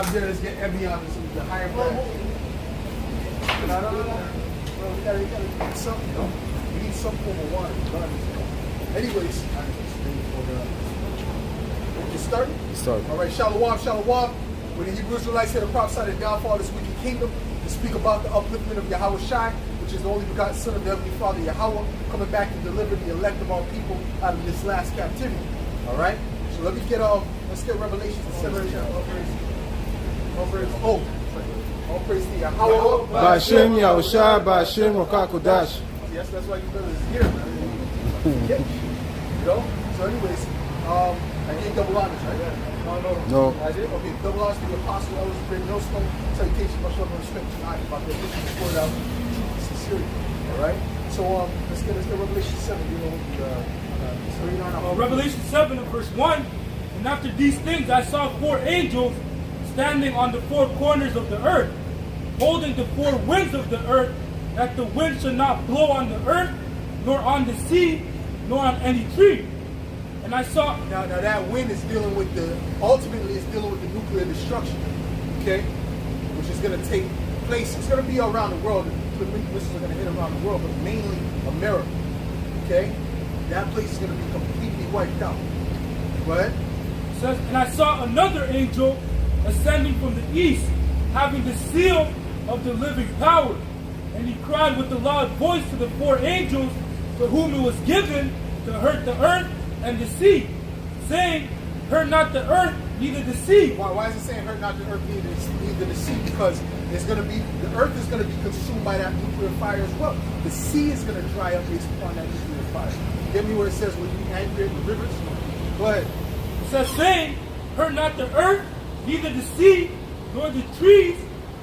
Now let's get Emmy on the higher brand. No. Well, we gotta get something, you know? We need some form of water. Anyways, you started? Start. All right, Shalom. When the Hebrew Israelites hear the prophesy the downfall of this wicked kingdom, to speak about the upliftment of Yahweh Shai, which is the only begotten Son of the Heavenly Father Yahweh, coming back to deliver the elect of all people out of this last captivity. All right. So let's get Revelation 7. All praise to Yahweh. Ba'ashem Yahushua, Ba'ashem Rokakodash. Yes, that's why you brothers is here, man. You know? So anyways, I gave double honors, right? No. I did? Okay, double honors to the apostle, I was a great millstone, salutation, much love and respect to God about the mission to pour it out, truth and sincerity. Alright? So let's get Revelation 7, you know, Revelation 7 and verse 1. And after these things I saw 4 angels standing on the 4 corners of the earth, holding the 4 winds of the earth, that the wind should not blow on the earth, nor on the sea, nor on any tree. And I saw... Now that wind is dealing with ultimately it's dealing with the nuclear destruction, okay? Which is going to take place, it's going to be around the world, the missiles are going to hit around the world, but mainly America, okay? That place is going to be completely wiped out. Go ahead. It says, and I saw another angel ascending from the east, having the seal of the living power. And he cried with a loud voice to the 4 angels to whom it was given to hurt the earth and the sea, saying, hurt not the earth, neither the sea. Why is it saying hurt not the earth, neither the sea? Because the earth is going to be consumed by that nuclear fire as well. The sea is going to dry up based upon that nuclear fire. Give me where it says, when you angry at the rivers? Go ahead. It says, saying, hurt not the earth, neither the sea, nor the trees,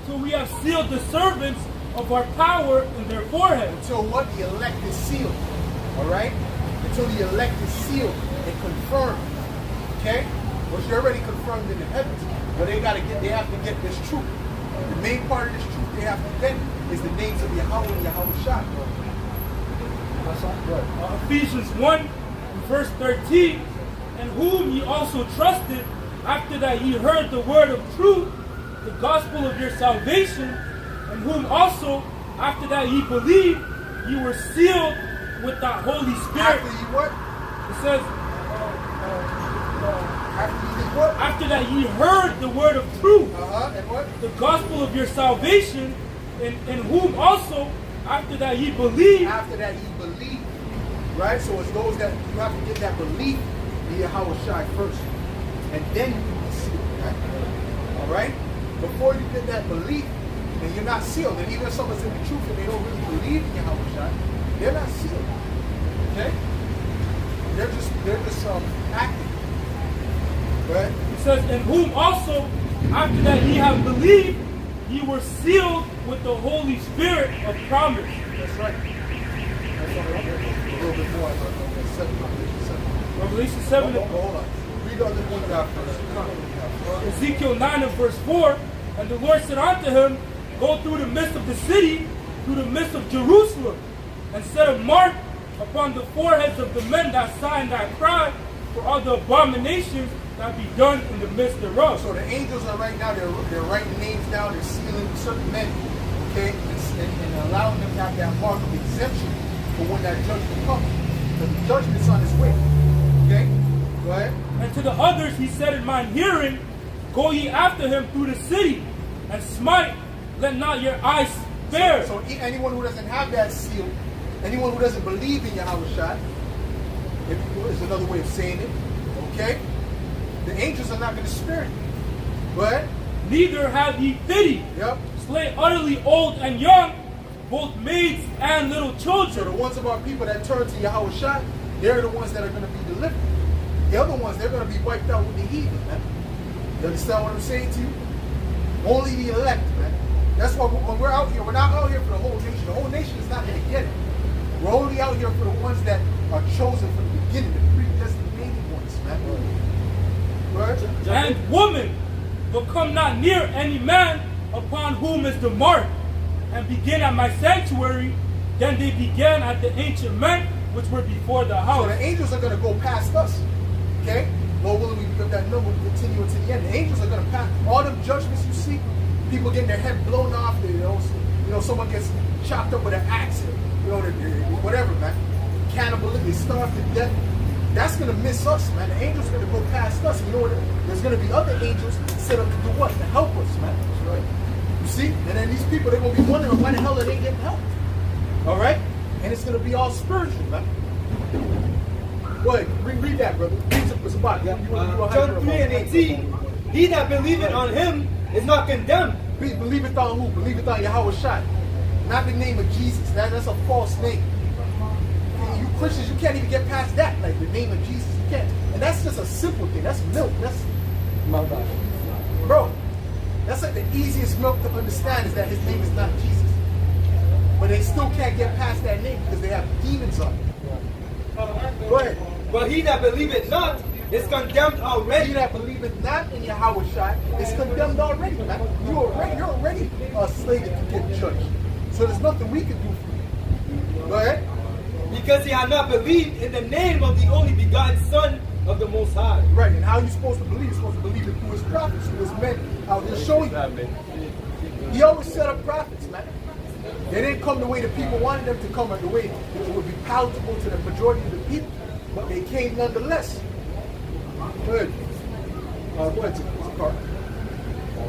till we have sealed the servants of our power in their forehead. Until what? The elect is sealed. Alright? Until the elect is sealed and confirmed. Okay? Which you're already confirmed in the heavens. But they have to get this truth. The main part of this truth they have to get is the names of Yahweh and Yahweh Shai. Ephesians 1 verse 13, and whom ye also trusted, after that ye heard the word of truth, the gospel of your salvation, and whom also, after that ye believed, ye were sealed with the Holy Spirit. After ye what? It says, after ye did what? After that ye heard the word of truth, and what? the gospel of your salvation, in whom also, after that ye believed. After that ye believe. Right? So it's those that you have to get that belief in Yahweh Shai first. And then you can be sealed. Right? Alright? Before you get that belief, and you're not sealed. And even if someone's in the truth and they don't really believe in Yahweh Shai, they're not sealed. Okay? They're just acting. Right? It says, in whom also, after that ye have believed, ye were sealed with the Holy Spirit of promise. That's right. That's a little bit more. Revelation 7. Hold on. Read the other one after. Ezekiel 9 and verse 4. And the Lord said unto him, go through the midst of the city, through the midst of Jerusalem, and set a mark upon the foreheads of the men that sigh that cry for all the abominations that be done in the midst thereof. So the angels are right now, they're writing names down, they're sealing certain men, okay, and allowing them to have that mark of exemption for when that judgment comes. Because the judgment's on its way. Okay? Go ahead. And to the others he said in mine hearing, go ye after him through the city, and smite, let not your eyes spare. So anyone who doesn't have that seal, anyone who doesn't believe in Yahweh Shai, is another way of saying it, okay? The angels are not going to spare you. But neither have ye pity. Yep. Slay utterly old and young, both maids and little children. So the ones of our people that turn to Yahweh Shai, they're the ones that are going to be delivered. The other ones, they're going to be wiped out with the heathen, man. You understand what I'm saying to you? Only the elect, man. That's why when we're out here, we're not out here for the whole nation. The whole nation is not going to get it. We're only out here for the ones that are chosen from the beginning, the predestinated ones, man. Right? And woman, but come not near any man upon whom is the mark, and begin at my sanctuary. Then they began at the ancient men which were before the house. So the angels are going to go past us, okay? Lord willing, we pick up that number, we continue until the end. The angels are going to pass. All them judgments you see, people getting their head blown off, someone gets chopped up with an axe, whatever, man. Cannibalism, they starve to death. That's going to miss us, man. The angels are going to go past us. You know what? There's going to be other angels set up to do what? To help us, man. Right. You see? And then these people, they're going to be wondering why the hell are they getting helped? All right? And it's going to be all spiritual, man. Go ahead. Read that, brother. Read what's about. John 3:18. He that believeth on him is not condemned. Believeth on who? Believeth on Yahweh Shai. Not the name of Jesus. That's a false name. You Christians, you can't even get past that. Like the name of Jesus, you can't. And that's just a simple thing. That's milk. That's my God. Bro, that's like the easiest milk to understand is that his name is not Jesus. But they still can't get past that name because they have demons on it. Go ahead. But he that believeth not is condemned already. He that believeth not in Yahweh Shai is condemned already, man. You're already slated to get judged. So there's nothing we can do for you. Go ahead. Because he had not believed in the name of the only begotten Son of the Most High. Right, and how are you supposed to believe? You're supposed to believe it through his prophets, through his men out there showing you. He always set up prophets, man. They didn't come the way the people wanted them to come, or the way it would be palatable to the majority of the people, but they came nonetheless. Good. Go ahead,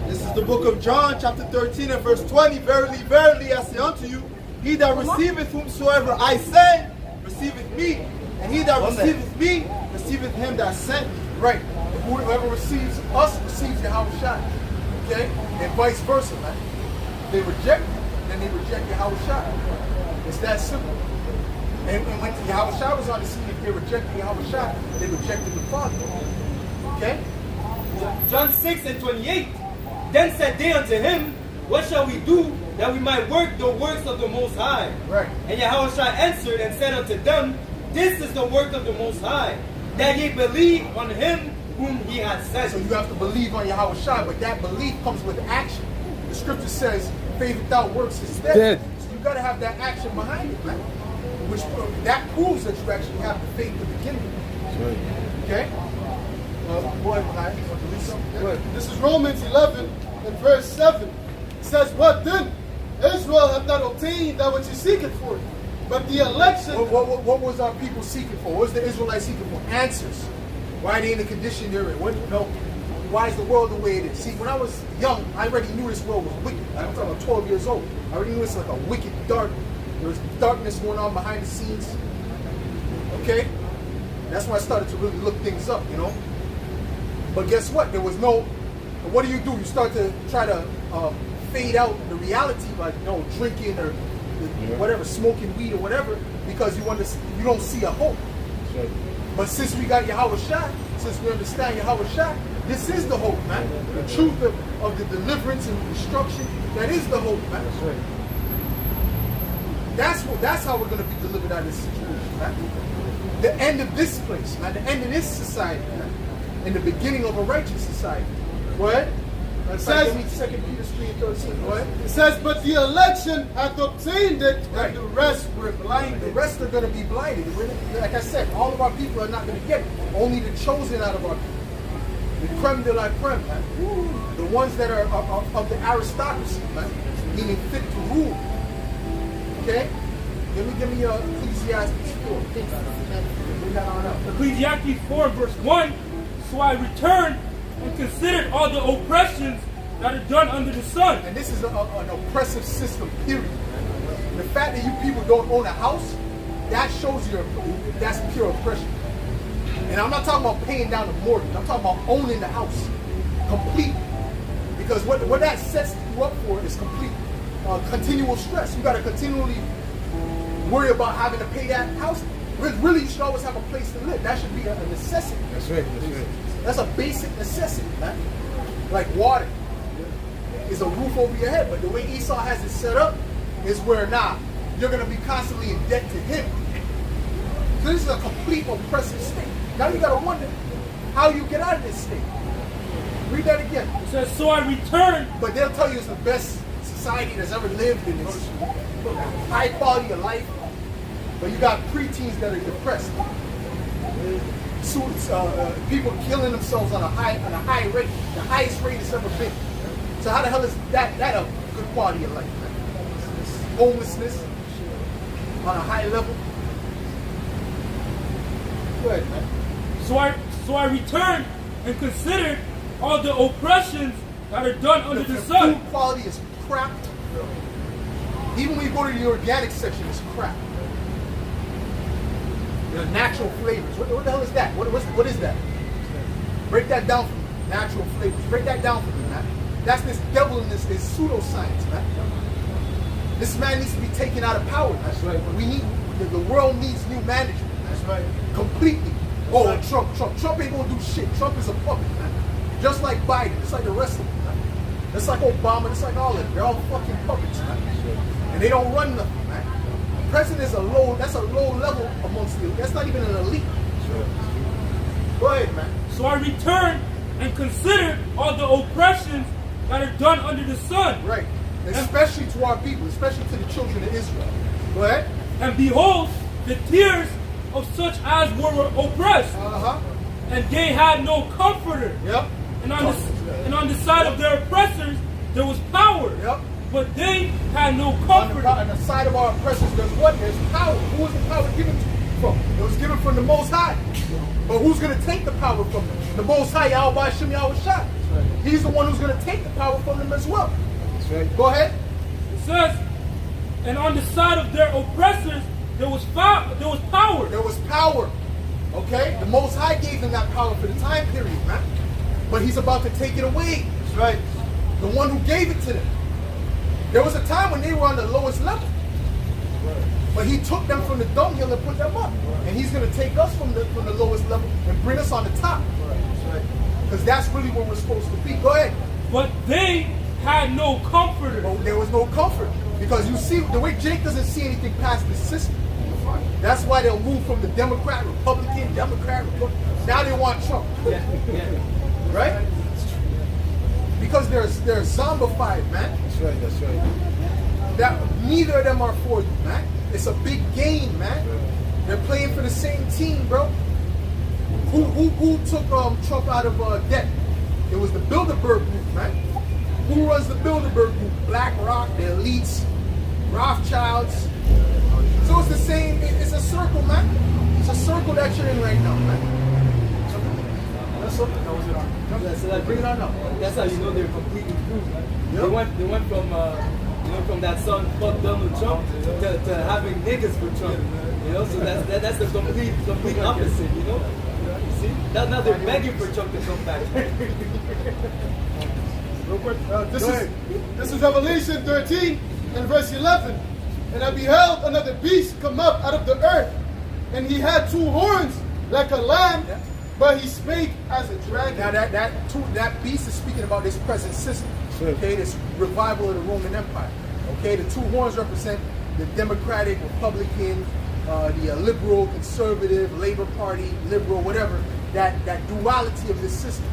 This is the book of John, chapter 13 and verse 20. Verily, verily, I say unto you, he that receiveth whomsoever I send, receiveth me. And he that receiveth me, receiveth him that sent me. Right. Whoever receives us, receives Yahweh Shai. Okay? And vice versa, man. They reject you, then they reject Yahweh Shai. It's that simple. And when Yahweh Shai was on the scene, if they rejected Yahweh Shai, they rejected the Father. Okay? John 6:28. Then said they unto him, what shall we do that we might work the works of the Most High? Right. And Yahushua answered and said unto them, this is the work of the Most High, that ye believe on him whom he hath sent. So you have to believe on Yahweh Shai, but that belief comes with action. The scripture says, faith without works is dead. So you got to have that action behind it, man. Which that proves that you actually have the faith to begin with. Right. Okay? Go ahead, Mike. You want to read something? This is Romans 11 and verse 7. It says, what then? Israel hath not obtained that which he seeketh for, but the election. What was our people seeking for? What was the Israelites seeking for? Answers. Why are they in the condition they're in? Why is the world the way it is? See, when I was young, I already knew this world was wicked. I'm talking about 12 years old. I already knew it's like a wicked dark. There was darkness going on behind the scenes. Okay? That's when I started to really look things up, you know? But guess what? There was no... What do? You start to try to fade out the reality, like drinking or whatever, smoking weed or whatever, because you don't see a hope. Right. But since we got Yahweh Shai, since we understand Yahweh Shai, this is the hope, man. The truth of the deliverance and destruction, that is the hope, man. That's right. That's how we're going to be delivered out of this situation, man. The end of this place, man. The end of this society, man. And the beginning of a righteous society. What? It says, 2 Peter 3:13. What? It says, but the election hath obtained it, and the rest were blinded. The rest are going to be blinded. Like I said, all of our people are not going to get it. Only the chosen out of our people. The creme de la creme, man. The ones that are of the aristocracy, man. Meaning fit to rule. Okay? Give me Ecclesiastes 4. Bring that on up. Ecclesiastes 4 verse 1. So I returned and considered all the oppressions that are done under the sun. And this is an oppressive system, period. The fact that you people don't own a house, that shows you that's pure oppression. And I'm not talking about paying down the mortgage. I'm talking about owning the house complete. Because what that sets you up for is complete continual stress. You got to continually worry about having to pay that house. Really, you should always have a place to live. That should be a necessity. That's right. That's right. That's a basic necessity, man. Like water is a roof over your head. But the way Esau has it set up is where you're going to be constantly in debt to him. So this is a complete oppressive state. Now you got to wonder how you get out of this state. Read that again. It says, so I returned. But they'll tell you it's the best society that's ever lived in this high quality of life. But you got preteens that are depressed. people killing themselves on a high rate, the highest rate it's ever been. So how the hell is that a good quality of life, man? Homelessness on a high level. Go ahead, man. So I returned and considered all the oppressions that are done under the sun. Food quality is crap. Even when you go to the organic section, it's crap. The natural flavors. What the hell is that? What is that? Break that down for me. Natural flavors. Break that down for me, man. That's this devil in this pseudoscience, man. This man needs to be taken out of power. That's right. The world needs new management. That's right. Completely. Oh, Trump ain't gonna do shit. Trump is a puppet, man. Just like Biden, it's like the rest of them, man. It's like Obama, it's like all of them. They're all fucking puppets, man. And they don't run nothing, man. The president is that's a low level amongst you. That's not even an elite. Go ahead, man. So I returned and considered all the oppressions that are done under the sun. Right. Especially to our people, especially to the children of Israel. Go ahead. And behold, the tears of such as were oppressed. Uh-huh. And they had no comforter. Yep. And on the side of their oppressors, there was power. Yep. But they had no comforter. On the side of our oppressors, there's what? There's power. Who was the power given from? It was given from the Most High. But who's going to take the power from them? The Most High, Yahweh Shem Yahweh Shai. He's the one who's going to take the power from them as well. That's right. Go ahead. It says, and on the side of their oppressors, there was power. There was power. Okay? The Most High gave them that power for the time period, man. But he's about to take it away. That's right. The one who gave it to them. There was a time when they were on the lowest level. But he took them from the dunghill and put them up. And he's going to take us from the lowest level and bring us on the top. Because that's really what we're supposed to be. Go ahead. But they had no comforter. But there was no comfort. Because you see, the way Jake doesn't see anything past the system. That's why they'll move from the Democrat, Republican. Now they want Trump. Right? Because they're zombified, man. That's right. That neither of them are for you, man. It's a big game, man. They're playing for the same team, bro. Who took Trump out of debt? It was the Bilderberg group, man. Who runs the Bilderberg group? BlackRock, the elites, Rothschilds. So it's the same. It's a circle, man. It's a circle that you're in right now, man. That's what. So like, Bring it on up. that's how you know they're completely through. Yep. They went from from that song "Fuck Donald Trump" to having niggas for Trump. You know, so that's the complete opposite. You know, you see? Now they're begging for Trump to come back. Real quick, this is Revelation 13 and verse 11. And I beheld another beast come up out of the earth, and he had two horns like a lamb, but he spake as a dragon. Now that beast is speaking about this present system. Okay, this revival of the Roman Empire. Okay, the two horns represent the Democratic, Republican, the liberal, conservative, Labor Party, liberal, whatever. That duality of this system.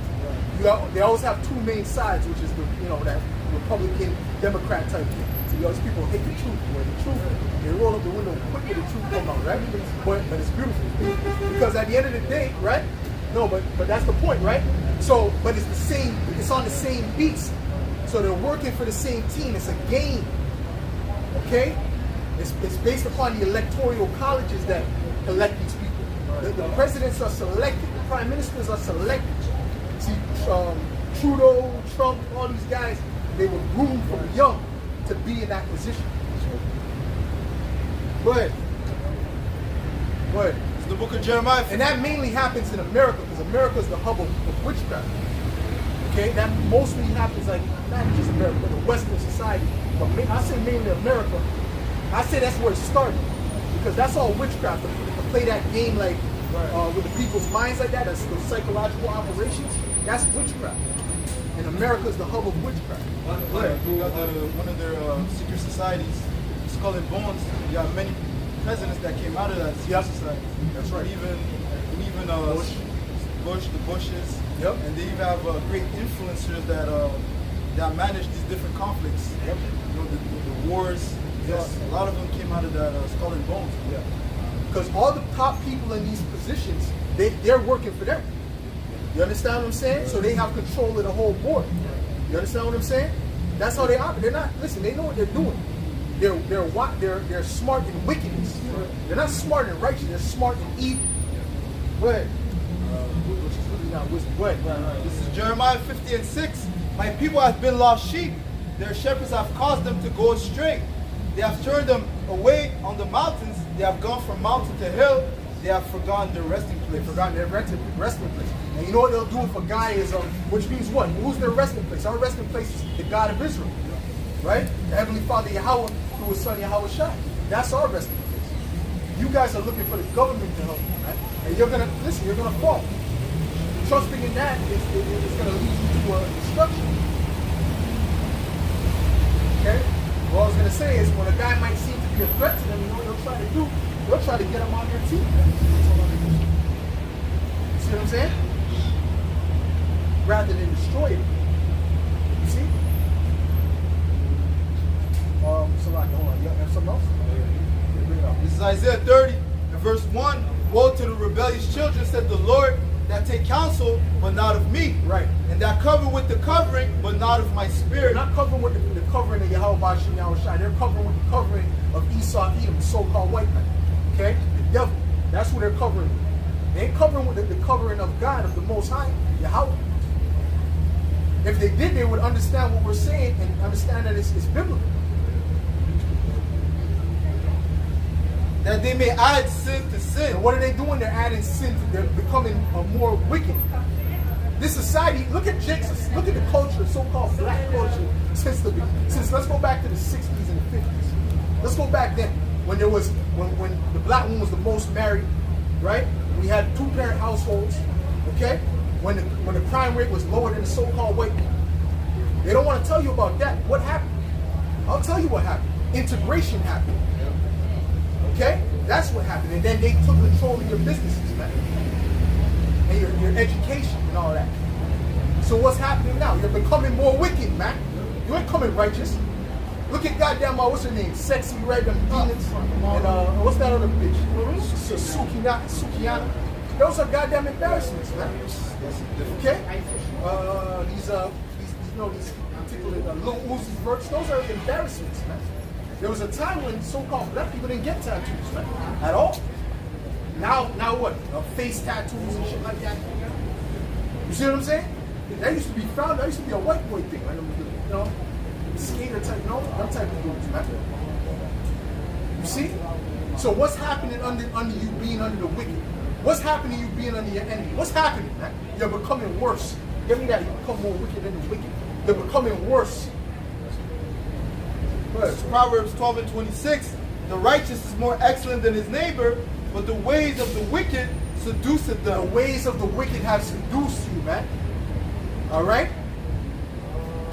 They always have two main sides, which is that Republican, Democrat type thing. So those people hate the truth. Where the truth, they roll up the window quick when the truth come out, right? But it's beautiful because at the end of the day, right? No, but that's the point, right? So, but it's the same. It's on the same beats. So they're working for the same team. It's a game. Okay? It's based upon the electoral colleges that elect these people. The presidents are selected. The prime ministers are selected. See, Trudeau, Trump, all these guys, they were groomed from young to be in that position. Go ahead. Go ahead. It's the book of Jeremiah. And that mainly happens in America because America is the hub of witchcraft. Okay, that mostly happens like not just America, but the Western society. But I say mainly America. I say that's where it started because that's all witchcraft. To play that game like with the people's minds like that, that's the psychological operations. That's witchcraft. And America is the hub of witchcraft. One of their secret societies, Skull and Bones. You have many presidents that came out of that secret society. That's right. And even Bush, the Bushes. Yep. And they even have great influencers that manage these different conflicts. Yep. You know, the wars. Yes. A lot of them came out of that Skull and Bones. Yeah. Because all the top people in these positions they're working for them. You understand what I'm saying? So they have control of the whole board. You understand what I'm saying? That's how they operate. They're not, listen, they know what they're doing. They're smart in wickedness. They're not smart in righteousness, they're smart in evil. Go ahead. Go ahead. This is Jeremiah 50:6. My people have been lost sheep. Their shepherds have caused them to go astray. They have turned them away on the mountains. They have gone from mountain to hill. They have forgotten their resting place. Forgotten their resting place. And you know what they'll do if a guy is, which means what? Who's their resting place? Our resting place is the God of Israel. Right? The Heavenly Father Yahweh, through his son Yahweh Shai. That's our resting place. You guys are looking for the government to help you, right? And you're gonna, listen, you're gonna fall. Trusting in that is gonna lead you to destruction. Okay? What I was gonna say is when a guy might seem to be a threat to them, you know what they'll try to do? They'll try to get him on their team. See what I'm saying? Rather than destroy it. You see? So like, hold on, you have something else? Bring it up. This is Isaiah 30 and verse 1. Woe to the rebellious children, said the Lord, that take counsel, but not of me. Right. And that cover with the covering, but not of my They're spirit. not covering with the covering of Yahweh Bashim Yahweh Shai. They're covering with the covering of Esau Edom, the so-called white man. Okay? The devil. That's what they're covering with. They ain't covering with the covering of God, of the Most High, Yahweh. If they did, they would understand what we're saying and understand that it's biblical. That they may add sin to sin. And what are they doing? They're adding sin. They're becoming more wicked. This society, look at the culture, so-called black culture, since let's go back to the 60s and the 50s. Let's go back then, when there was when the black woman was the most married, right? We had two-parent households, okay? When the crime rate was lower than the so-called white people. They don't want to tell you about that. What happened? I'll tell you what happened. Integration happened. Okay? That's what happened. And then they took control of your businesses, man. And your education and all that. So what's happening now? You're becoming more wicked, man. You ain't coming righteous. Look at goddamn, what's her name? Sexy Red, them demons. And what's that other bitch? Sukiana. Those are goddamn embarrassments, man. Okay? These particular Lil Uzi Verts, those are embarrassments, man. There was a time when so-called black people didn't get tattoos, man, at all. Now what? Face tattoos and shit like that. You see what I'm saying? That used to be found. That used to be a white boy thing, right? You know, skater type, that type of dudes, man. You see? So what's happening under you being under the wicked? What's happening to you being under your enemy? What's happening, man? You're becoming worse. Give me that. You become more wicked than the wicked. They're becoming worse. It's Proverbs 12 and 26. The righteous is more excellent than his neighbor, but the ways of the wicked seduceth them. The ways of the wicked have seduced you, man. All right?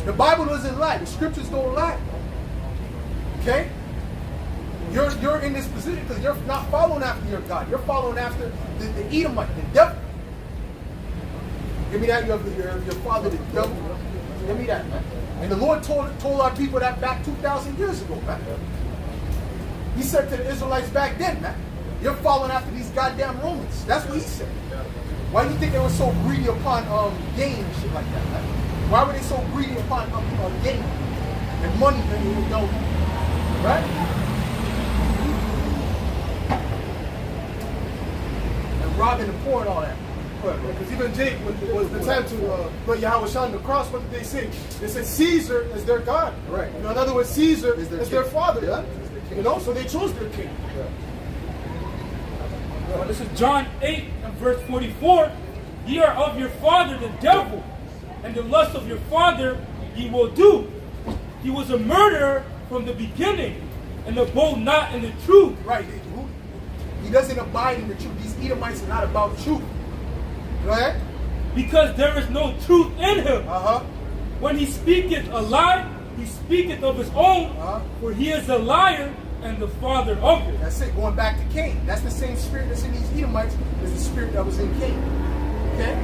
The Bible doesn't lie. The scriptures don't lie. Okay? You're in this position because you're not following after your God. You're following after the Edomite, the devil. Give me that. You have your father, the devil. Give me that, man. And the Lord told our people that back 2,000 years ago, man. He said to the Israelites back then, man, you're following after these goddamn Romans. That's what he said. Why do you think they were so greedy upon gain and shit like that, man? Why were they so greedy upon gain and money and you know, right? And robbing the poor and all that. Because even Jake was the time to put Yahweh Shai on the cross. What did they say? They said Caesar is their God. Right. You know, in other words, Caesar is their father. Yeah. You know, so they chose their king. Well, this is John 8 and verse 44. Ye are of your father the devil, and the lust of your father ye will do. He was a murderer from the beginning, and abode not in the truth. Right. He doesn't abide in the truth. These Edomites are not about truth. Go ahead. Because there is no truth in him. Uh-huh. When he speaketh a lie, he speaketh of his own, for he is a liar and the father of it. That's it. Going back to Cain. That's the same spirit that's in these Edomites as the spirit that was in Cain. Okay?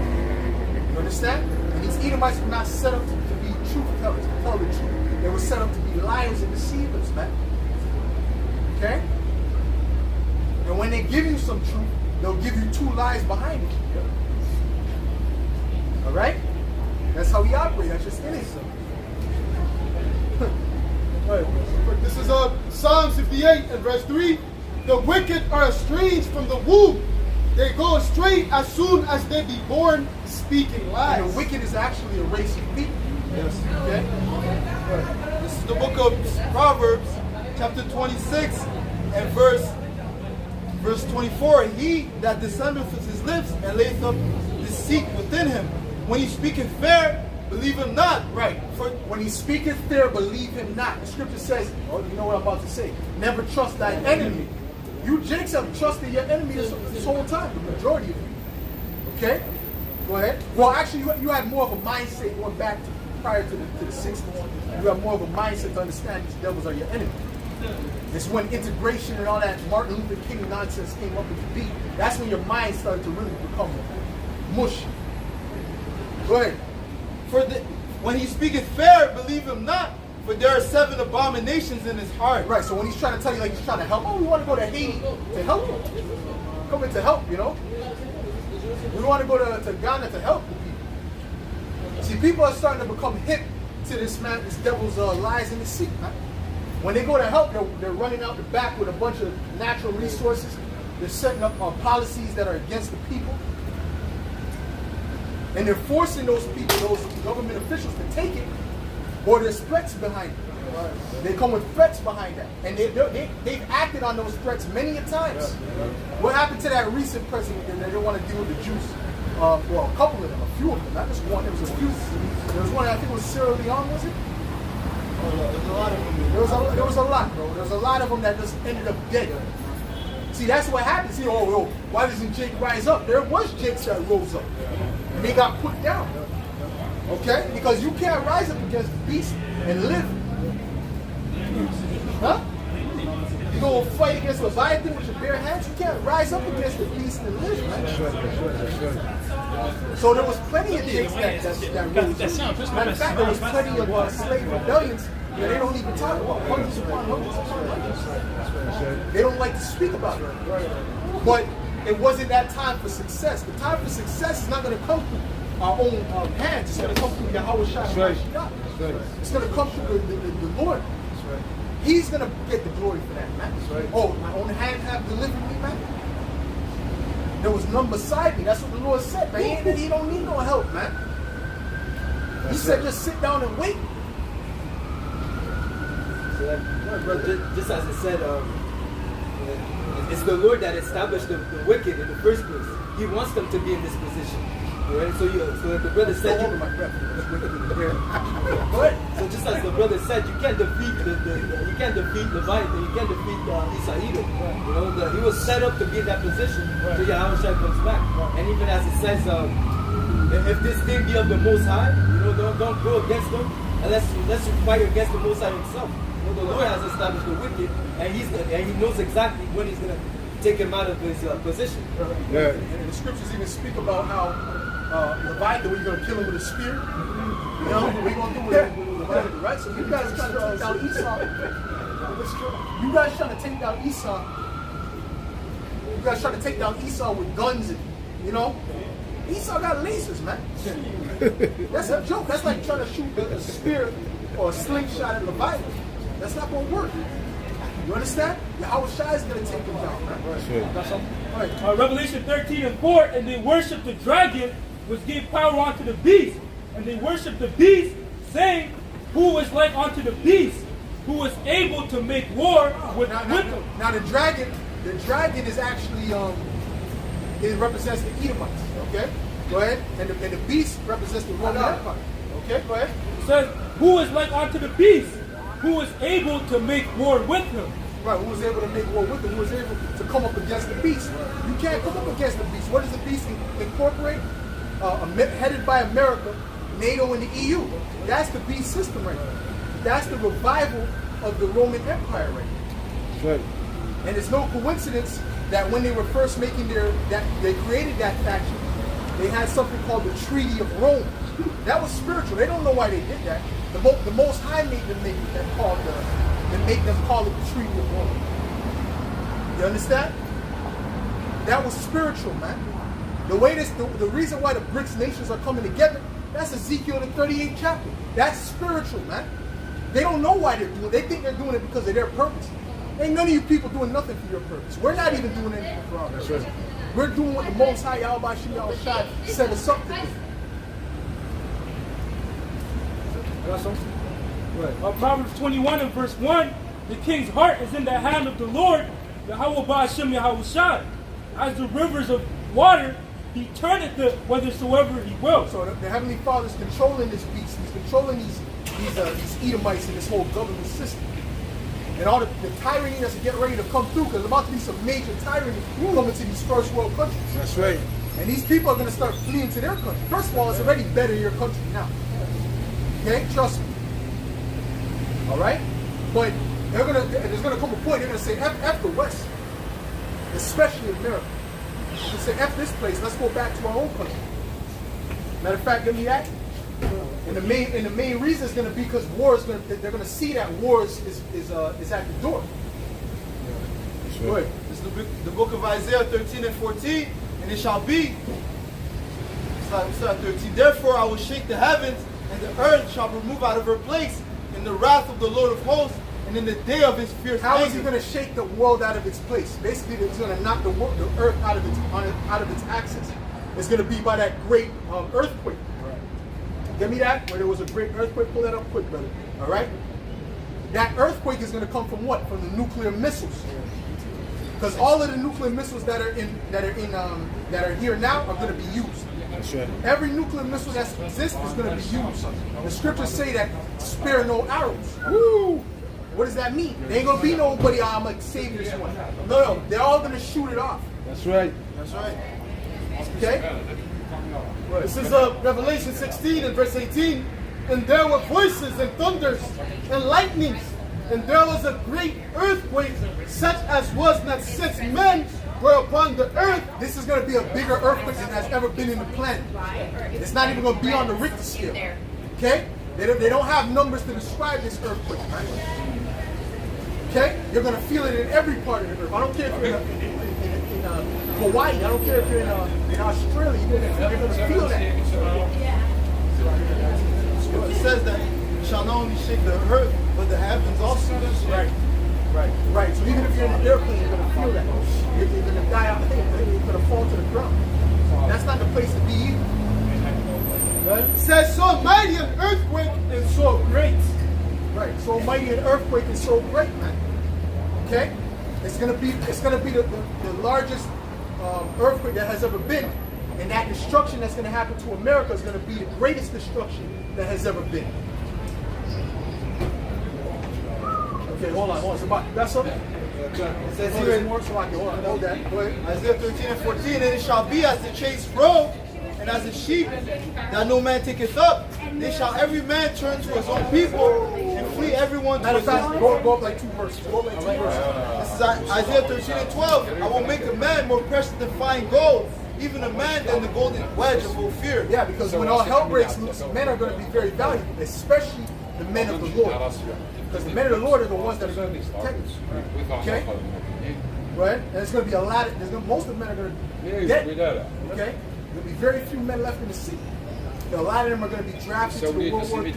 You understand? And these Edomites were not set up to be truth tellers, to tell the truth. They were set up to be liars and deceivers, man. Okay? And when they give you some truth, they'll give you two lies behind it. All right? That's how we operate. That's just innocent. Right. This is Psalm 58 and verse 3. The wicked are estranged from the womb. They go astray as soon as they be born, speaking lies. And the wicked is actually a race of people. Yes. Okay? Right. This is the book of Proverbs, chapter 26 and verse 24. He that dissembleth his lips and layeth up deceit within him. When he speaketh fair, believe him not. Right. For when he speaketh fair, believe him not. The scripture says, oh, you know what I'm about to say. Never trust thy enemy. You Jakes have trusted your enemy this whole time, the majority of you. Okay? Go ahead. Well, actually, you had more of a mindset going back to prior to the 60s. You have more of a mindset to understand these devils are your enemy. It's when integration and all that Martin Luther King nonsense came up with the beat. That's when your mind started to really become mush. Go ahead. When he speaketh fair, believe him not, for there are 7 abominations in his heart. Right, so when he's trying to tell you, like he's trying to help, oh, we want to go to Haiti to help you. Come in to help, you know? We want to go to Ghana to help the people. See, people are starting to become hip to this man, this devil's lies and deceit, man. When they go to help, they're running out the back with a bunch of natural resources. They're setting up policies that are against the people. And they're forcing those people, those government officials, to take it, or there's threats behind it. They come with threats behind that. And they've acted on those threats many a times. What happened to that recent president that they don't want to deal with the Jews? Well, a couple of them, a few of them, not just one. There was a few. There was one, I think it was Sierra Leone, was it? There's a lot of them. There was a lot, bro. There was a lot of them that just ended up dead. See, that's what happens. See, why doesn't Jake rise up? There was Jakes that rose up. And they got put down. Okay? Because you can't rise up against the beast and live. Huh? You go fight against Leviathan with your bare hands, you can't rise up against the beast and live, man. So there was plenty of Jakes that rose up. Matter of fact, there was plenty of slave rebellions that they don't even talk about. Hundreds upon hundreds upon hundreds. They don't like to speak about it. But it wasn't that time for success. The time for success is not going to come through our own hands. It's going to come through Yahweh Shai. It's going to come through the Lord. He's going to get the glory for that, man. Oh, my own hand have delivered me, man. There was none beside me. That's what the Lord said, man. He don't need no help, man. He said just sit down and wait. Just as it said, it's the Lord that established the wicked in the first place. He wants them to be in this position. Right? So the brother said, my breath. so just as the brother said, you can't defeat you can't defeat Leviathan, you can't defeat Esau. You know, he was set up to be in that position till Yahweh Shai comes back. And even as it says, if this thing be of the Most High, you know, don't go against them unless you fight against the Most High himself. You know, the Lord has established the wicked, and he knows exactly when he's gonna take him out of his position. Yeah. And the scriptures even speak about how Leviathan, we're going to kill him with a spear. You know, we're going to do with Leviathan, right? So you guys trying to take down Esau. You guys trying to take down Esau. You guys trying to take down Esau with guns and, you know. Esau got lasers, man. That's a joke. That's like trying to shoot a spear or a slingshot at Leviathan. That's not going to work. You understand? Yahweh Shai is going to take him down, man. All right. Revelation 13:4, and they worshiped the dragon, which gave power unto the beast. And they worshiped the beast, saying, who was like unto the beast, who was able to make war with them. Now the dragon is actually, it represents the Edomites, okay? Go ahead. And the beast represents the Roman Empire. Okay, go ahead. It says, who is like unto the beast, who was able to make war with him. Right, who was able to make war with him, who was able to come up against the beast. You can't come up against the beast. What does the beast incorporate? Headed by America, NATO, and the EU. That's the beast system right now. That's the revival of the Roman Empire right now. Right. And it's no coincidence that when they were first making they created that faction, they had something called the Treaty of Rome. That was spiritual. They don't know why they did that. The Most High made them make them call it the Treaty of Rome. You understand? That was spiritual, man. The reason why the BRICS nations are coming together, that's Ezekiel the 38th chapter. That's spiritual, man. They don't know why they're doing it. They think they're doing it because of their purpose. Ain't none of you people doing nothing for your purpose. We're not even doing anything for our purpose. We're doing what the Most High Yahweh Shai set us up to do. Proverbs 21 and verse 1, the king's heart is in the hand of the Lord, Yahweh Ba'ashem Yahushai. As the rivers of water, he turneth it whithersoever he will. So the Heavenly Father's controlling this beast. He's controlling these Edomites and this whole government system. And all the tyranny that's getting ready to come through, because there's about to be some major tyranny coming to these first world countries. That's right. And these people are going to start fleeing to their country. First of all, it's already better in your country now. Okay? Trust me. All right? But there's going to come a point, they're going to say, F the West. Especially America. They're going to say, F this place, let's go back to our own country. Matter of fact, give me that. And the main reason is going to be because they're going to see that war is at the door. Sure. This is the book of Isaiah 13 and 14, and it shall be. Start 13. Therefore I will shake the heavens, and the earth shall remove out of her place in the wrath of the Lord of hosts, and in the day of his fierce anger. How is he going to shake the world out of its place? Basically, he's going to knock the earth out of its axis. It's going to be by that great earthquake. Give me that, where there was a great earthquake. Pull that up quick, brother. All right? That earthquake is going to come from what? From the nuclear missiles. Because all of the nuclear missiles that are here now are going to be used. That's right. Every nuclear missile that exists is going to be used. The scriptures say that spare no arrows. Woo! What does that mean? There ain't going to be nobody, I'm going to save this one. No, they're all going to shoot it off. That's right. That's right. Okay? This is Revelation 16 and verse 18. And there were voices and thunders and lightnings, and there was a great earthquake, such as was not since men were upon the earth. This is going to be a bigger earthquake than has ever been in the planet. It's not even going to be on the Richter scale. Okay? They don't have numbers to describe this earthquake. Right? Okay? You're going to feel it in every part of the earth. I don't care if you're in Hawaii. I don't care if you're in Australia. You're going to feel that. It says that you shall not only shake the earth, but the heavens also. Right. So even if you're in an airplane, you're going to feel that. You're going to die out there. You're going to fall to the ground. That's not the place to be either. It says, so mighty an earthquake and so great. Right. So mighty an earthquake and so great, man. Okay? It's gonna be the largest earthquake that has ever been, and that destruction that's gonna happen to America is gonna be the greatest destruction that has ever been. Okay, hold on. Somebody, you got something? It says here in hold that. Go ahead. Isaiah 13 and 14, and it shall be as the chased roe, and as a sheep that no man taketh up, they shall every man turn to his own people, and flee everyone to Matter of his fact, own. go up like two verses. Go up like two verses. This is Isaiah 13 and 12. I will make a man more precious than fine gold, even a man than the golden wedge of Ophir. Yeah, because when all hell breaks loose, men are going to be very valuable, especially the men of the Lord. Because the men of the Lord are the ones that are going to be protected. Okay? Right? And it's going to be a lot of, most of the men are going to be dead. Okay? There'll be very few men left in the city. A lot of them are going to be drafted to the World War III.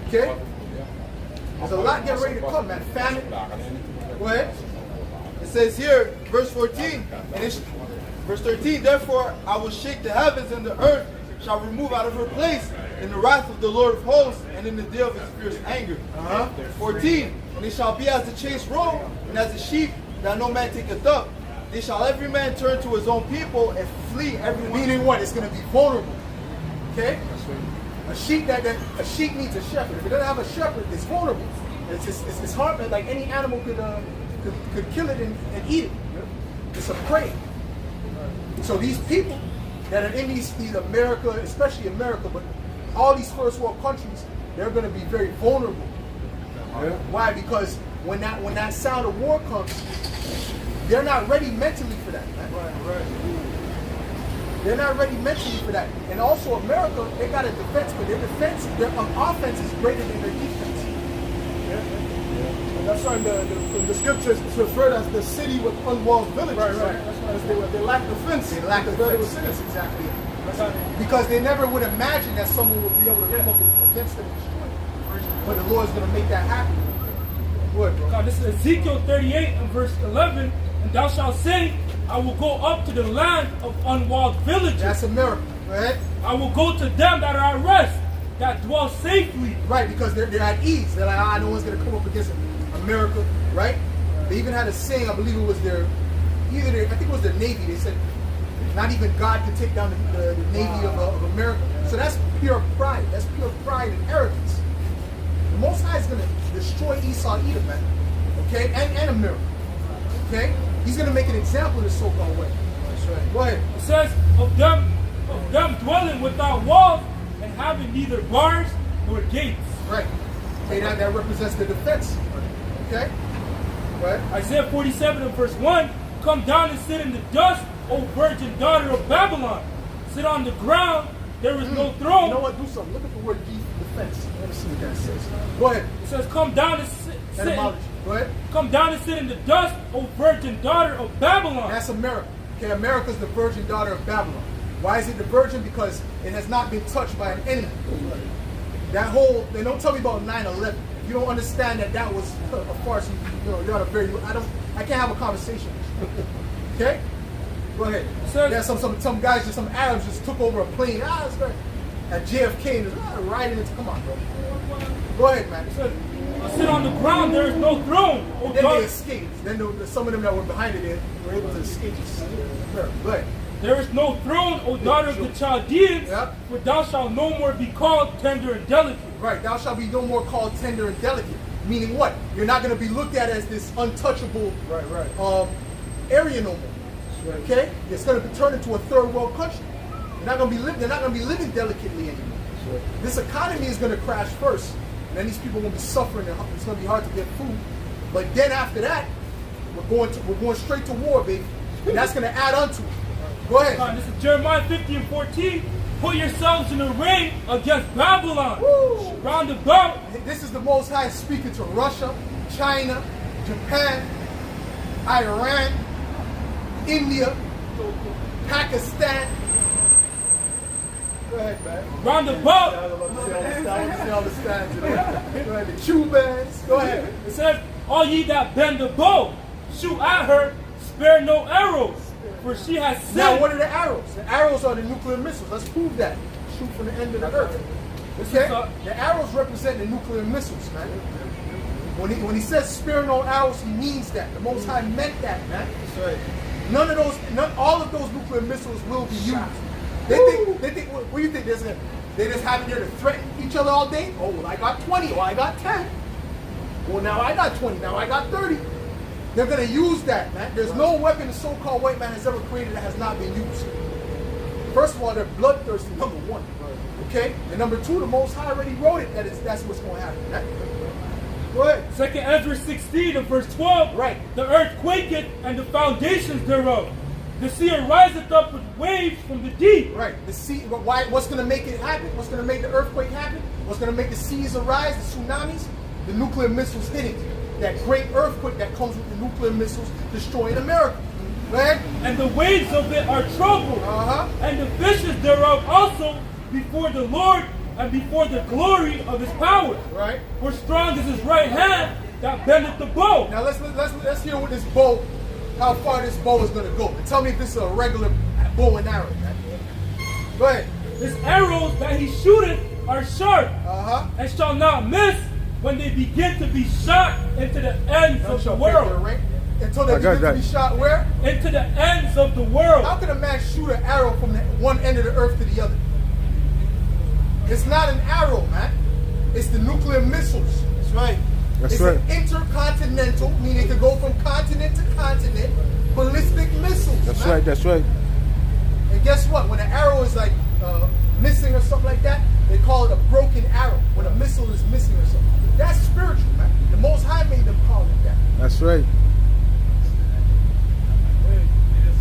Okay? There's a lot getting ready to come, man. Famine. Go ahead. It says here, verse 14, and it's verse 13, therefore I will shake the heavens, and the earth shall remove out of her place in the wrath of the Lord of hosts, and in the day of his fierce anger. 14, and it shall be as the chased roe, and as a sheep that no man taketh up. They shall every man turn to his own people and flee every one. Meaning what? It's going to be vulnerable. Okay? A sheep needs a shepherd. If it doesn't have a shepherd, it's vulnerable. It's hard, man. Like any animal could kill it and eat it. It's a prey. So these people that are in these America, especially America, but all these first world countries, they're going to be very vulnerable. Why? Because when that sound of war comes, they're not ready mentally for that. Man. They're not ready mentally for that. And also America, they got a defense, but their offense is greater than their defense. That's right. In the scriptures, it's referred as the city with unwalled villages. Right. That's right. They lack defense. They lack defense. That's exactly it. Because they never would imagine that someone would be able to come up against them and destroy them. But the Lord's going to make that happen. Good, bro. God, this is Ezekiel 38 and verse 11. And thou shalt say, I will go up to the land of unwalled villages. That's a miracle, right? I will go to them that are at rest, that dwell safely. Right, because they're at ease. They're like, no one's going to come up against America, right? They even had a saying, I believe it was I think it was their Navy. They said, not even God can take down the Navy of America. So that's pure pride. That's pure pride and arrogance. The Most High is going to destroy Esau, Edom, man. Okay? And America. Okay? He's going to make an example of the so-called way. That's right. Go ahead. It says, of them dwelling without walls and having neither bars nor gates. Right. Okay, that represents the defense. Okay? Right. Isaiah 47 and verse 1, come down and sit in the dust, O virgin daughter of Babylon. Sit on the ground, there is no throne. You know what? Do something. Look at the word defense. Let me see what that says. Go ahead. It says, come down and sit. Go ahead. Come down and sit in the dust, O virgin daughter of Babylon. That's America. Okay, America's the virgin daughter of Babylon. Why is it the virgin? Because it has not been touched by an enemy. They don't tell me about 9/11. If you don't understand that was a farce, you're not a very, I can't have a conversation. Okay? Go ahead. Some guys, some Arabs just took over a plane. That's great. At JFK and riding it. Come on, bro. Go ahead, man. Sit on the ground, there is no throne. And then they escaped. Then some of them that were behind it were able to escape. Go ahead. There is no throne, O daughter of the Chaldeans, for thou shalt no more be called tender and delicate. Right, thou shalt be no more called tender and delicate. Meaning what? You're not going to be looked at as this untouchable area no more. Right. Okay? It's going to be turned into a third world country. They're not going to be living delicately anymore. Right. This economy is going to crash first. And then these people will be suffering. It's going to be hard to get food. But then after that, we're going straight to war, baby. And that's going to add on to it. Go ahead. This is Jeremiah 50 and 14. Put yourselves in array against Babylon. Woo. Round about. This is the Most High speaking to Russia, China, Japan, Iran, India, Pakistan. Go ahead, man. Round about. The Cubans. Go ahead. It says, all ye that bend the bow, shoot at her, spare no arrows. For she has sinned. Now, what are the arrows? The arrows are the nuclear missiles. Let's prove that. Shoot from the end of the earth. Okay? The arrows represent the nuclear missiles, man. When he says spare no arrows, he means that. The Most High meant that, man. That's right. All of those nuclear missiles will be used. They think. What do you think? They just have it there to threaten each other all day? Oh, well, I got 20. Oh, I got 10. Well, now I got 20. Now I got 30. They're going to use that, man. There's no weapon the so-called white man has ever created that has not been used. First of all, they're bloodthirsty, number one. Okay? And number two, the Most High already wrote it that's what's going to happen. Right? Go ahead. 2 Ezra 16 and verse 12. Right. The earth quaketh and the foundations thereof. The sea riseth up with waves from the deep. Right. The sea. What's going to make it happen? What's going to make the earthquake happen? What's going to make the seas arise, the tsunamis? The nuclear missiles hitting. That great earthquake that comes with the nuclear missiles destroying America. Right? And the waves of it are troubled. And the fishes thereof also before the Lord and before the glory of his power. Right. For strong is his right hand that bendeth the bow. Now let's hear what this bow, how far this bow is going to go. And tell me if this is a regular bow and arrow. Right? Go ahead. His arrows that he shooteth are sharp and shall not miss when they begin to be shot into the ends of the world. Right? Until they begin to be shot where? Into the ends of the world. How can a man shoot an arrow from one end of the earth to the other? It's not an arrow, man. It's the nuclear missiles. That's right. It's an intercontinental, meaning it could go from continent to continent, ballistic missiles. That's right, that's right. And guess what? When an arrow is like missing or something like that, they call it a broken arrow. When a missile is missing or something. That's spiritual, man. The Most High made them call it that. That's right.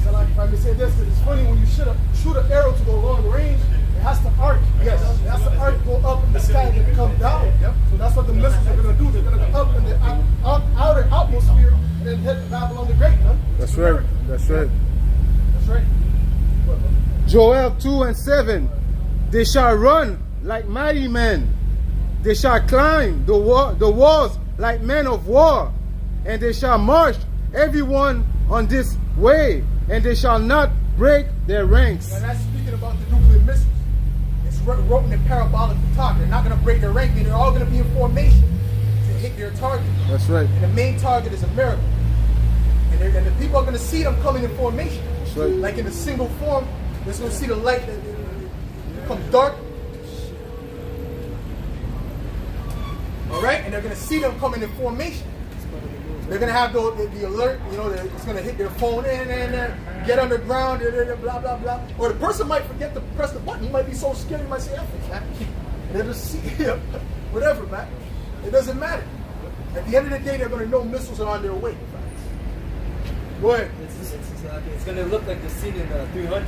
If I may say this, because it's funny when you shoot an arrow to go long range, it has to arc. Yes, it has to arc, go up in the sky and then come down. Yep. So that's That's what the missiles are going to do. They're going to go up in the outer atmosphere and then hit Babylon the Great, man. That's right. That's right. That's right. Joel 2:7. They shall run like mighty men. They shall climb the walls like men of war. And they shall march everyone on this way. And they shall not break their ranks. And that's speaking about the nuclear missiles. It's written in parabolic talk. They're not going to break their rank. They're all going to be in formation to hit their target. That's right. And the main target is America. And the people are going to see them coming in formation. That's right. Like in a single form, they're going to see the light that becomes dark. All right? And they're going to see them coming in formation. They're going to have the alert, you know, it's going to hit their phone, get underground, blah, blah, blah. Or the person might forget to press the button. He might be so scared, he might say, F it, man. And they'll just see, whatever, man. It doesn't matter. At the end of the day, they're going to know missiles are on their way. Go ahead. It's going to look like the scene in 300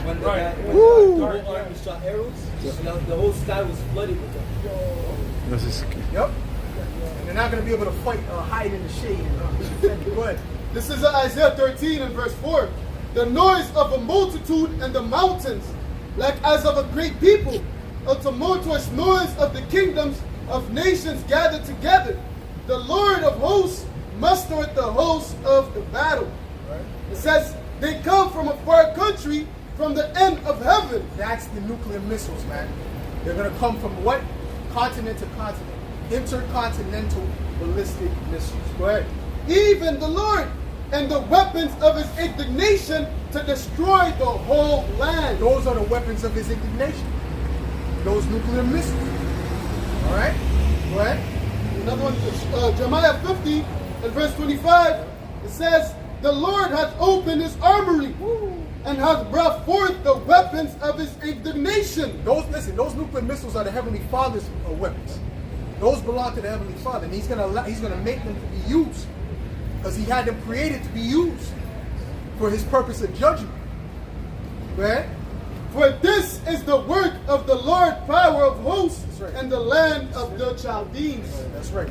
when the whole army shot arrows. And the whole sky was flooded with them. Yep. And they're not going to be able to fight, hide in the shade. Go ahead. This is Isaiah 13 and verse 4. The noise of a multitude in the mountains, like as of a great people, a tumultuous noise of the kingdoms of nations gathered together. The Lord of hosts mustereth the hosts of the battle. Right. It says, they come from a far country, from the end of heaven. That's the nuclear missiles, man. They're going to come from what? Continent to continent. Intercontinental ballistic missiles. Go ahead. Even the Lord, and the weapons of his indignation to destroy the whole land. Those are the weapons of his indignation. Those nuclear missiles. All right? Go ahead. Another one, Jeremiah 50 and verse 25. It says, the Lord hath opened his armory and hath brought forth the weapons of his indignation. Those nuclear missiles are the Heavenly Father's weapons. Those belong to the Heavenly Father, and He's gonna make them to be used, because He had them created to be used for His purpose of judgment. Right? For this is the work of the Lord, power of hosts, right, and the land of the Chaldeans. That's right.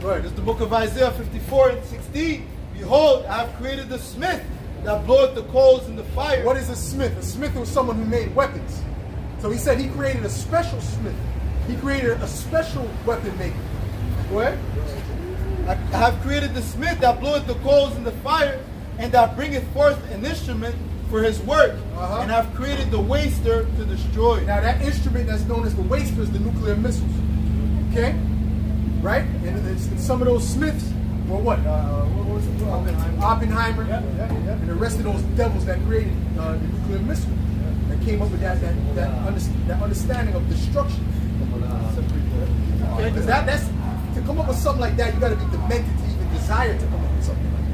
Right. This is the book of Isaiah 54 and 16. Behold, I have created the smith that bloweth the coals in the fire. What is a smith? A smith was someone who made weapons. So He said He created a special smith. He created a special weapon maker. What? I have created the smith that bloweth the coals in the fire, and that bringeth forth an instrument for his work. And I've created the waster to destroy. Now that instrument that's known as the waster is the nuclear missiles. Okay? Right? And some of those smiths were what? What was it? Oppenheimer. And the rest of those devils that created the nuclear missile. That came up with that understanding of destruction. Because that's to come up with something like that, you got to be demented to even desire to come up with something like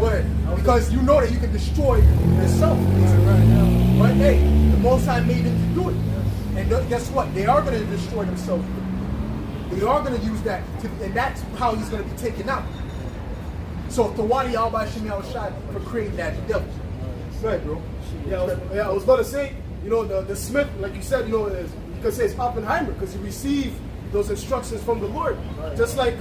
that. What? Because you know that you can destroy yourself. But hey, the Most High made them to do it. And guess what? They are going to destroy themselves. They are going to use that, and that's how He's going to be taken out. So Tawani Alba Shemi Shai for creating that devil. Right, bro. Yeah, I was about to say, you know, the smith, like you said, you know, you could say it's Oppenheimer because he received those instructions from the Lord. Right. Just like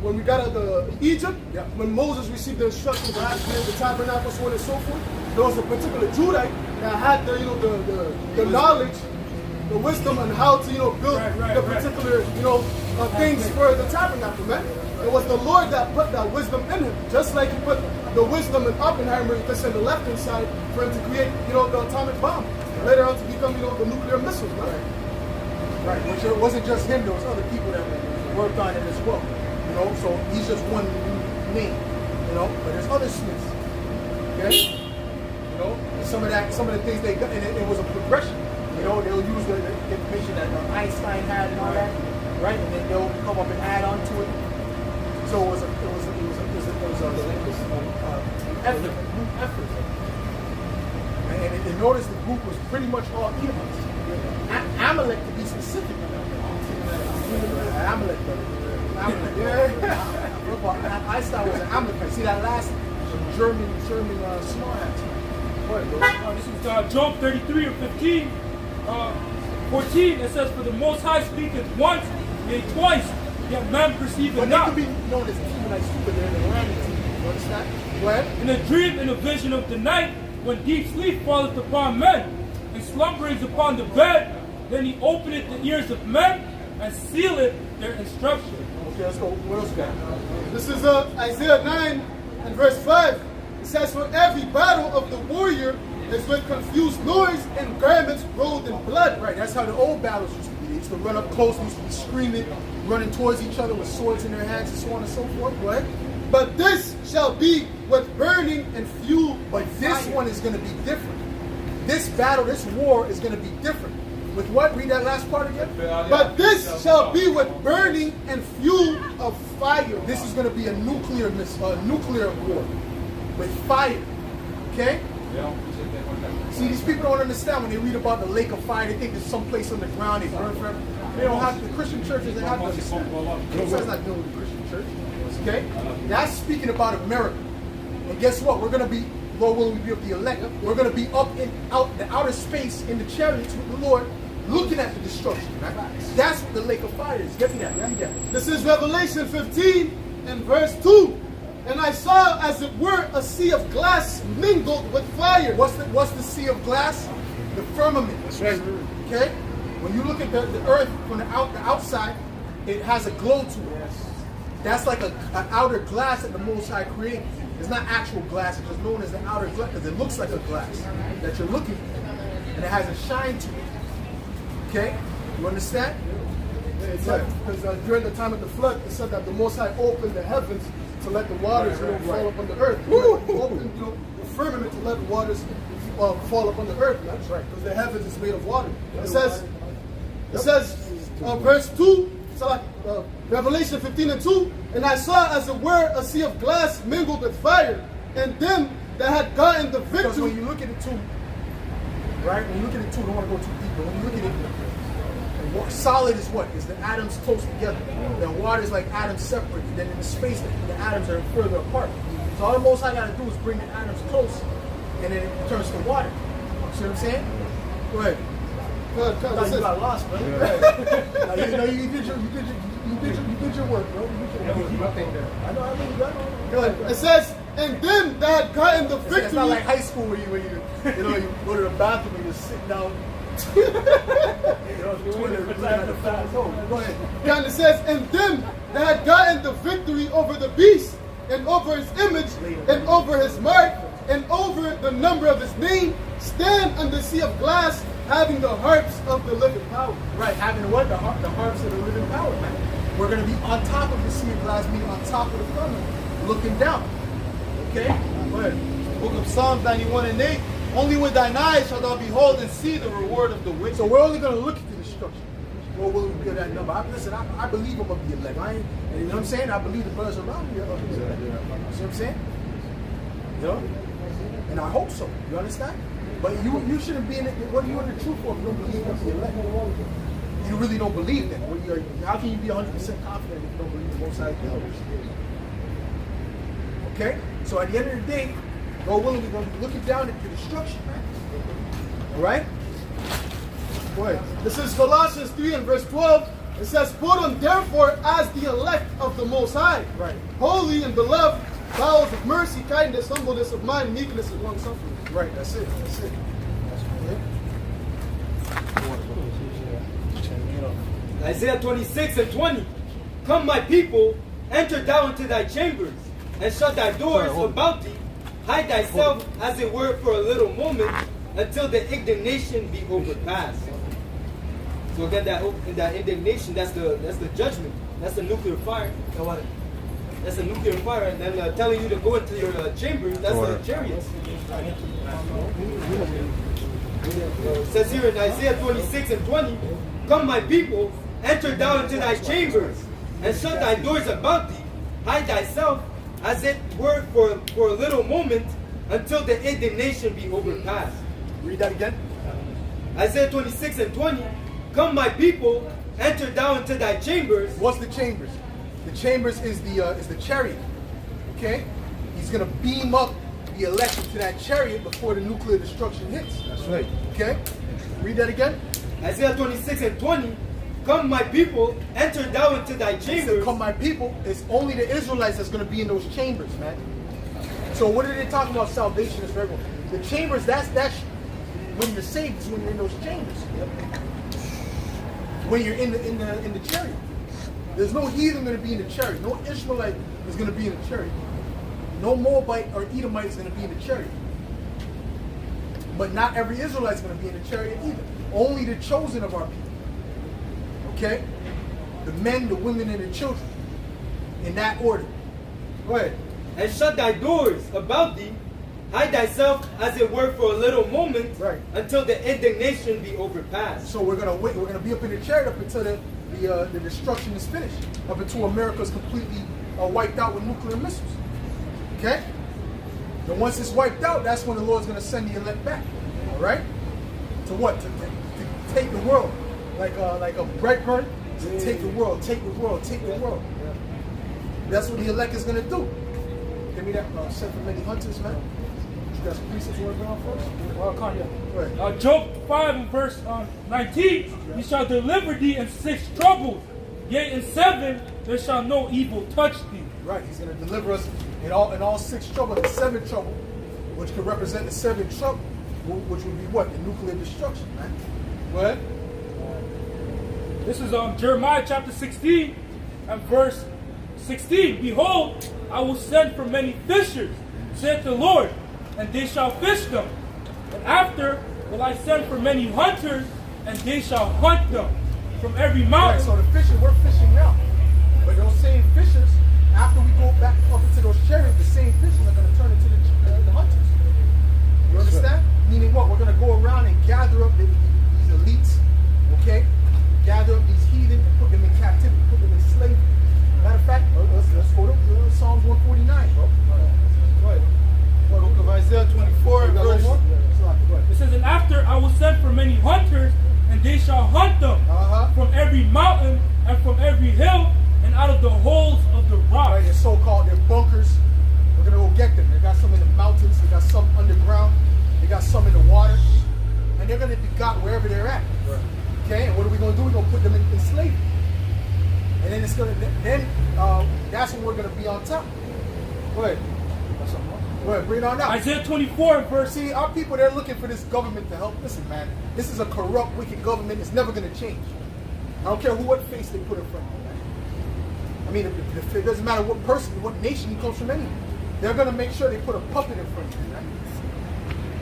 when we got out of Egypt, when Moses received the instructions of how to build the tabernacle, so on and so forth, there was a particular Judite that had the, you know, the knowledge, the wisdom on how to, you know, build the particular, you know, things for the tabernacle, man. It was the Lord that put that wisdom in him. Just like He put the wisdom in Oppenheimer just on the left-hand side for him to create, you know, the atomic bomb. Later on to become, you know, the nuclear missiles, man. Right. Which it wasn't just him, there was other people that worked on it as well. You know, so he's just one name, you know, but there's other smiths. Okay? You know, and some of the things they got, and it was a progression. You know, they'll use the information that Einstein had and all that, right? And then they'll come up and add on to it. So it was an effort. And notice the group was pretty much all Edomites. Amalek, to be specific. Amalek. Yeah. Einstein was an Amalekite. See that last German small hat. This is Job 33 or 15. 14, it says, for the Most High speaketh once, yea, twice, yet man perceived But it they not. could be known as Canaanite stupid. They're in the Arabic team. You understand? Go ahead. In a dream and a vision of the night, when deep sleep falleth upon men, and slumberings upon the bed, then he openeth the ears of men, and sealeth their instruction. Okay, let's go. What else we got? This is Isaiah 9 and verse 5. It says, for every battle of the warrior is with confused noise and garments rolled in blood. Right, that's how the old battles used to be. They used to run up close, they used to be screaming, running towards each other with swords in their hands and so on and so forth. Go ahead. But this shall be with burning and fuel. But this one is going to be different. This battle, this war is going to be different. With what? Read that last part again. But this shall be with burning and fuel of fire. This is going to be a nuclear war with fire. Okay? See, these people don't understand when they read about the lake of fire. They think there's some place on the ground they burn forever. They don't have the Christian churches. They have to understand. That's not dealing with the Christian church. Okay? That's speaking about America. And guess what? We're going to be, Lord willing, we be of the elect. We're going to be up in the outer space in the chariots with the Lord, looking at the destruction. Right? That's what the lake of fire is. Get me that. Read that. This is Revelation 15 and verse 2. And I saw as it were a sea of glass mingled with fire. What's the sea of glass? The firmament. That's right. Okay? When you look at the earth from the outside, it has a glow to it. That's like an outer glass that the Most High created. It's not actual glass, it's just known as the outer glass because it looks like a glass that you're looking at. And it has a shine to it. Okay? You understand? It's like, because during the time of the flood, it said that the Most High opened the heavens to let the waters fall upon the earth. He opened the firmament to let the waters fall upon the earth. That's right. Because the heavens is made of water. It says, verse 2, so Revelation 15 and 2, and I saw as it were a sea of glass mingled with fire, and them that had gotten the victory. Because when you look at it too, right? When you look at it too, I don't want to go too deep, but when you look at it, solid is what? Is the atoms close together. Then water is like atoms separate. Then in the space, the atoms are further apart. So all the most I got to do is bring the atoms close, and then it turns to water. See what I'm saying? Go ahead. No, you got lost, bro. No, you did your work, bro. I know. Go ahead. It says, and them that had gotten the victory. It's not like high school where you go to the bathroom and you sit down. Go ahead. And it says, and them that had gotten the victory over the beast, and over his image, and over his mark, and over the number of his name, stand on the sea of glass, having the harps of the living power. Right, having what? The harps of the living power, man. We're going to be on top of the sea of glass, meaning on top of the firmament, looking down. Okay? Go ahead. Book of Psalms 91 and 8. Only with thine eyes shalt thou behold and see the reward of the wicked. So we're only going to look at the destruction. Lord willing, we get that number. I believe I'm of the elect. You know what I'm saying? I believe the brothers around me are of the elect. You know what I'm saying? You know? And I hope so. You understand? But you shouldn't be in it. What are you in the truth for if you don't believe I'm the elect? You really don't believe that. How can you be 100% confident if you don't believe the Most High elders? Okay? So at the end of the day, God willing, we're going to be looking down at the destruction, man. Alright? Go ahead. This is Colossians 3 and verse 12. It says, put on therefore as the elect of the Most High, Right. holy and beloved, bowels of mercy, kindness, humbleness of mind, meekness, and long suffering. Right, that's it. That's it. Isaiah 26 and 20. Come, my people, enter down into thy chambers, and shut thy doors about thee. Hide thyself, as it were, for a little moment, until the indignation be overpassed. So again, that indignation, that's the judgment. That's the nuclear fire. That's the nuclear fire. And then telling you to go into your chambers, that's the chariots. It says here in Isaiah 26 and 20, come, my people, enter down into thy chambers, and shut thy doors about thee. Hide thyself, as it were, for a little moment, until the indignation be overpassed. Read that again. Isaiah 26 and 20. Come, my people, enter down into thy chambers. What's the chambers? The chambers is the chariot. Okay? He's going to beam up the elect into that chariot before the nuclear destruction hits. That's right. Okay? Read that again. Isaiah 26 and 20. Come, my people, enter thou into thy He said, chambers. come my people, it's only the Israelites that's going to be in those chambers, man. So what are they talking about salvation is for everyone? The chambers, that's when you're saved, is when you're in those chambers. When you're in the chariot. There's no heathen going to be in the chariot. No Ishmaelite is going to be in the chariot. No Moabite or Edomite is going to be in the chariot. But not every Israelite is going to be in the chariot either. Only the chosen of our people. Okay? The men, the women, and the children. In that order. Go ahead. And shut thy doors about thee, hide thyself as it were for a little moment, Right. until the indignation be overpassed. So we're gonna wait. We're gonna be up in the chariot up until the destruction is finished. Up until America's completely wiped out with nuclear missiles. Okay. And once it's wiped out, that's when the Lord's gonna send the elect back. All right. To what? To take the world, like a bread burn. To take the world. Take the world. Take the world. That's what the elect is gonna do. Give me that. Send for many hunters, man. You got some precepts you want to go on first? Kanye. Go ahead. Job 5 and verse 19, he shall deliver thee in 6 troubles, yea, in 7 there shall no evil touch thee. Right, he's going to deliver us in all 6 trouble, the 7th trouble, which could represent the 7th trouble, which would be what? The nuclear destruction, man. What? This is Jeremiah chapter 16 and verse 16. Behold, I will send for many fishers, saith the Lord, and they shall fish them. And after will I send for many hunters, and they shall hunt them from every Right, mountain. so the fishing, we're fishing now. But those same fishers, after we go back up into those chariots, the same fishers are going to turn into the hunters. You understand? Meaning what? We're going to go around and gather up these elites, okay? Gather up these heathen and put them in captivity, put them in slavery. Matter of fact, let's go to Psalms 149, bro. Go ahead. Book of Isaiah 24, You got one verse. more? Go ahead. It says, and after I will send for many hunters, and they shall hunt them from every mountain and from every hill, and out of the holes of the rock. Right, they're so-called, they're bunkers. We're going to go get them. They got some in the mountains, they got some underground, they got some in the water, and they're going to be got wherever they're at. Right. Okay, and what are we going to do? We're going to put them in slavery. And then it's going to, that's when we're going to be on top. Go ahead. Go ahead, bring it on out. Isaiah 24 and verse. See, our people, they're looking for this government to help. Listen, man, this is a corrupt, wicked government. It's never going to change. I don't care what face they put in front of you, man. I mean, it doesn't matter what person, what nation he comes from anyway. They're going to make sure they put a puppet in front of you, man.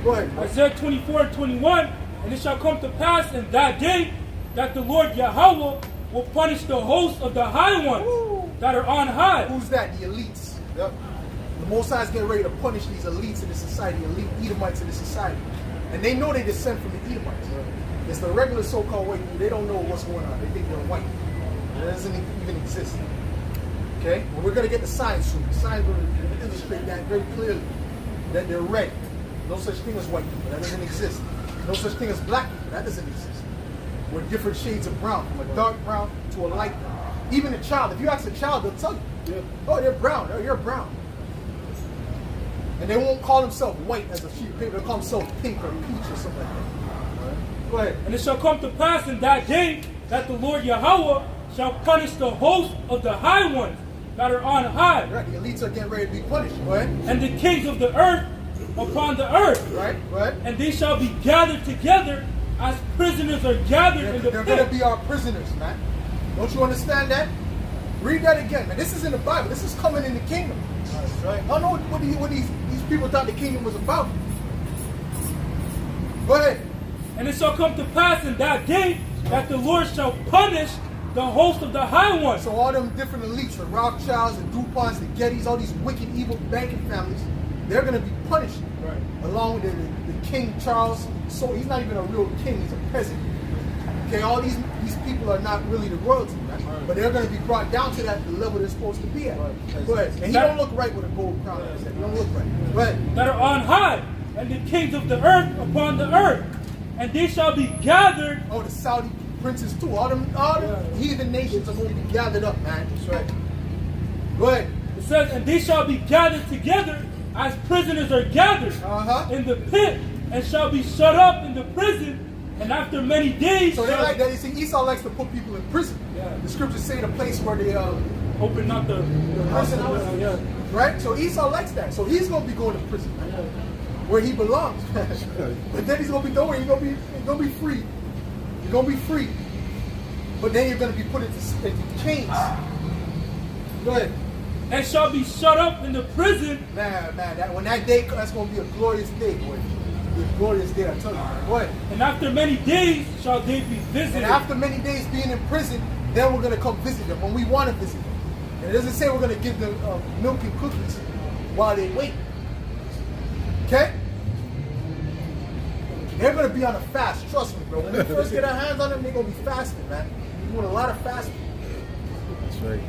Go ahead. Isaiah 24 and 21. And it shall come to pass in that day that the Lord Yahweh will punish the host of the high ones that are on high. Who's that? The elites. Yep. The Most High is getting ready to punish these elites in the society, elite Edomites in the society. And they know they descend from the Edomites. It's the regular so-called white people. They don't know what's going on. They think they're white. It doesn't even exist. Okay? Well, we're going to get the signs soon. The signs are going to illustrate that very clearly. That they're red. No such thing as white people. That doesn't exist. No such thing as black people. That doesn't exist. We're different shades of brown. From a dark brown to a light brown. Even a child. If you ask a child, they'll tell you. Yeah. Oh, they're brown. Oh, you're brown. And they won't call themselves white as a sheet of paper. They'll call themselves pink or peach or something like that. Go ahead. And it shall come to pass in that day that the Lord Yahweh shall punish the host of the high ones that are on high, Right. The elites are getting ready to be punished. Go ahead. and the kings of the earth upon the earth. Right. Go ahead. And they shall be gathered together as prisoners are gathered in the They're going to pit. be our prisoners, man. Don't you understand that? Read that again, man. This is in the Bible. This is coming in the kingdom. That's right. I don't know what these people thought the kingdom was about. Go ahead. And it shall come to pass in that day that the Lord shall punish the host of the high ones. So all them different elites, the Rothschilds, the DuPonts, the Gettys, all these wicked, evil banking families, they're going to be punished. Right. Along with the King Charles. So he's not even a real king, he's a peasant. Okay, all these people are not really the royalty, right? Right. But they're going to be brought down to that level they're supposed to be at. Right. Go ahead. And he don't look right with a gold crown. Like that. He don't look right. Go ahead. That are on high, and the kings of the earth upon the earth. And they shall be gathered. Oh, the Saudi princes too. All them heathen nations are going to be gathered up, man. That's right. Go ahead. It says, and they shall be gathered together as prisoners are gathered Uh-huh. in the pit, and shall be shut up in the prison And after many days, So they like that. You see, Esau likes to put people in prison. Yeah. The scriptures say the place where they open not the prison house. house. Yeah. Right? So Esau likes that. So he's gonna be going to prison, where he belongs. But then he's gonna be, don't worry, he's gonna be free. You're gonna be free. But then you're gonna be put into chains. Go ahead. And shall be shut up in the prison. Man, when that day comes, that's gonna be a glorious day, boy. Be a glorious day, I tell you. Go ahead. And after many days shall they be visited. And after many days being in prison, then we're gonna come visit them when we want to visit them. And it doesn't say we're gonna give them milk and cookies while they wait. Okay? They're gonna be on a fast, trust me, bro. When we first get our hands on them, they're gonna be fasting, man. We're doing a lot of fasting. That's right.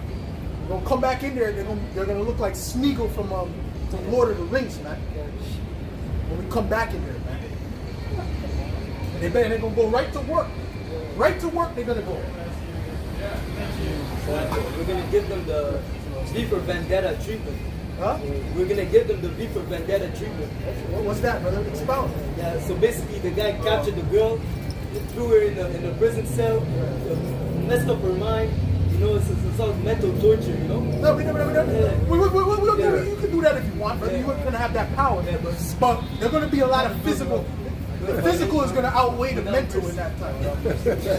We're gonna come back in there, they're gonna look like Smeagol from Lord of the Rings, man. When we come back in there, man. And they're gonna go right to work. Right to work, they're gonna go. We're gonna give them the V for Vendetta treatment. Huh? We're gonna give them the V for Vendetta treatment. What's that, brother? Expound. Yeah, so basically the guy captured the girl, threw her in the prison cell, messed up her mind. You know, it's all mental torture, you know? No, we don't do it. You can do that if you want, brother. You're gonna have that power. Yeah, But there's gonna be a lot of physical. The physical is gonna outweigh the mental in that time.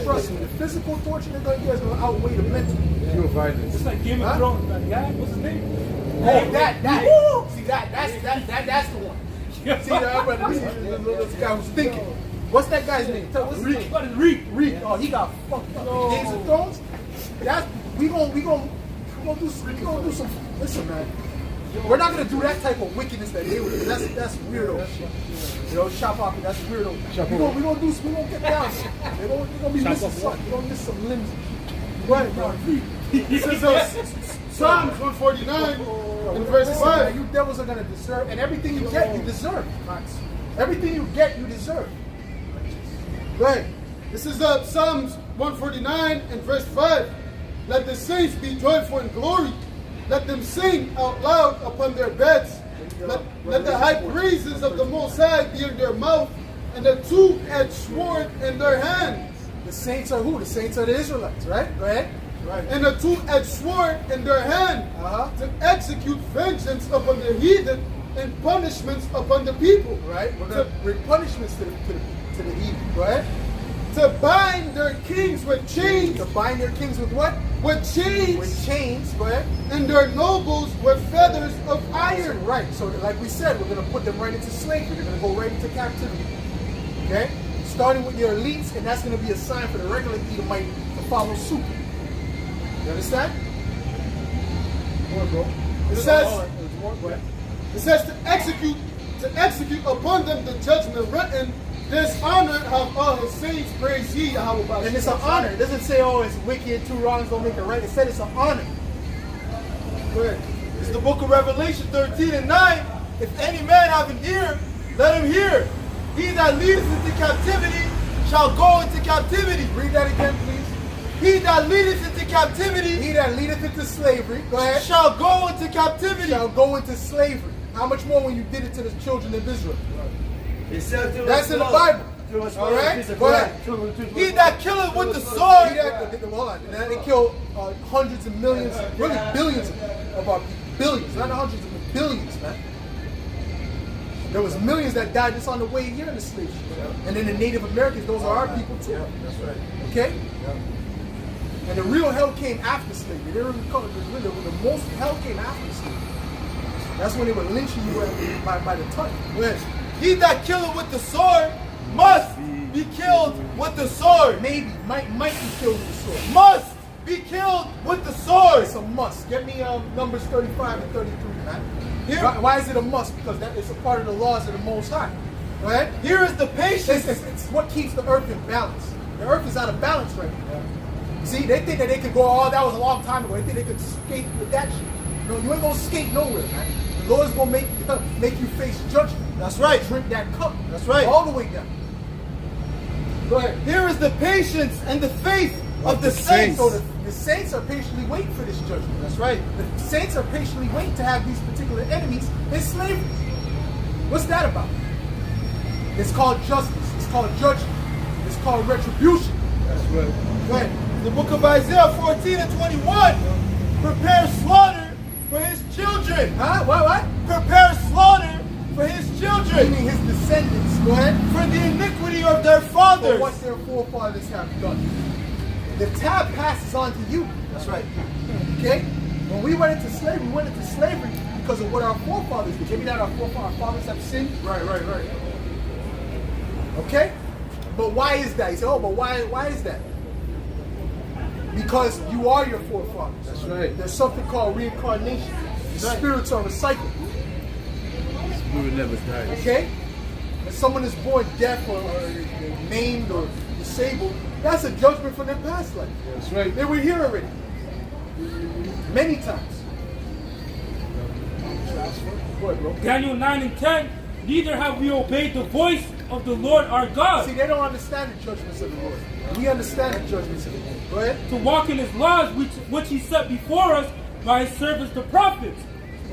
Trust me, the physical torture is gonna outweigh the mental. Pure violence. It's like Game of Thrones. That guy, what's his name? Oh, that. Woo! See that's the one. See that, brother? This guy was thinking. What's that guy's name? What's his name? What is Reek? Reek. Oh, he got fucked up. No. Games of Thrones. We gonna do some. Listen, man. We're not gonna do that type of wickedness that they would do. That's weirdo shit. You know, shop hopping. That's weirdo. We gonna get down. We're gonna be missing something. We're gonna miss some limbs. Go ahead, bro. This is Psalms 149 in verse Listen, 5. man, you devils are gonna deserve, and everything you get, you deserve. Everything you get, you deserve. Go ahead. This is Psalms 149 and verse 5. Let the saints be joyful in glory. Let them sing out loud upon their beds. Let the high praises of the Most High be in their mouth, and the two-edged sword in their hand. The saints are who? The saints are the Israelites, right? Go ahead. Right. And a two-edged sword in their hand, to execute vengeance upon the heathen and punishments upon the people. Right. We're gonna bring punishments to the heathen. Go ahead. To bind their kings with chains. To bind their kings with what? With chains. With chains. Go ahead. And their nobles with feathers of iron. Right. So like we said, we're gonna put them right into slavery. They're gonna go right into captivity. Okay. Starting with your elites, and that's gonna be a sign for the regular Edomite to follow suit. You understand? Bro. It says to execute upon them the judgment written. This honor have all his saints, praise ye Yahweh. And it's an honor. It doesn't say, oh, it's wicked, 2 wrongs don't make it right. It said it's an honor. Go ahead. It's the book of Revelation 13 and 9. If any man have an ear, let him hear. He that leadeth into captivity shall go into captivity. Read that again, please. He that leadeth into captivity, he that leadeth into slavery, go ahead, shall go into captivity. Shall go into slavery. How much more when you did it to the children of Israel? That's in the Bible. All right? Go ahead. He that killeth with the sword. Hold on. They killed hundreds of millions, really billions of our people. Billions, not hundreds of billions, man. There was millions that died just on the way here in the slave ship. And then the Native Americans, those are our people too. That's right. Okay? And the real hell came after slavery. They were the most hell came after slavery. That's when they were lynching you by the ton. Yes. He that killeth with the sword must be killed with the sword. Maybe, might be killed with the sword. Must be killed with the sword. It's a must. Get me Numbers 35 and 33, man. Here, why is it a must? Because that is a part of the laws of the Most High. Go ahead. Here is the patience. It's what keeps the earth in balance. The earth is out of balance right now. See, they think that they could go, oh, that was a long time ago. They think they could skate with that shit. No, you ain't gonna skate nowhere, man. The Lord's gonna make you face judgment. That's right. Drink that cup. That's right. All the way down. Go ahead. Here is the patience and the faith of the saints. So the saints are patiently waiting for this judgment. That's right. The saints are patiently waiting to have these particular enemies in slavery. What's that about? It's called justice. It's called judgment. It's called retribution. That's right. Go ahead. The book of Isaiah 14 and 21. Prepare slaughter for his children. Huh? What? Prepare slaughter for his children. Meaning his descendants. Go ahead. For the iniquity of their For fathers. what their forefathers have done. The tab passes on to you. That's right. Okay? When we went into slavery, because of what our forefathers did. Maybe not our forefathers have sinned. Right. Okay? But why is that? You say, oh, but why is that? Because you are your forefathers. That's right. There's something called reincarnation. The spirits are recycled. Spirit never dies. Okay? When someone is born deaf or maimed or disabled, that's a judgment for their past life. That's right. They were here already. Many times. Go ahead, bro. Daniel 9 and 10, neither have we obeyed the voice of the Lord our God, See, they don't understand the judgments of the Lord. We understand the judgments of the Lord. Go ahead. to walk in his laws, which he set before us by his servants the prophets.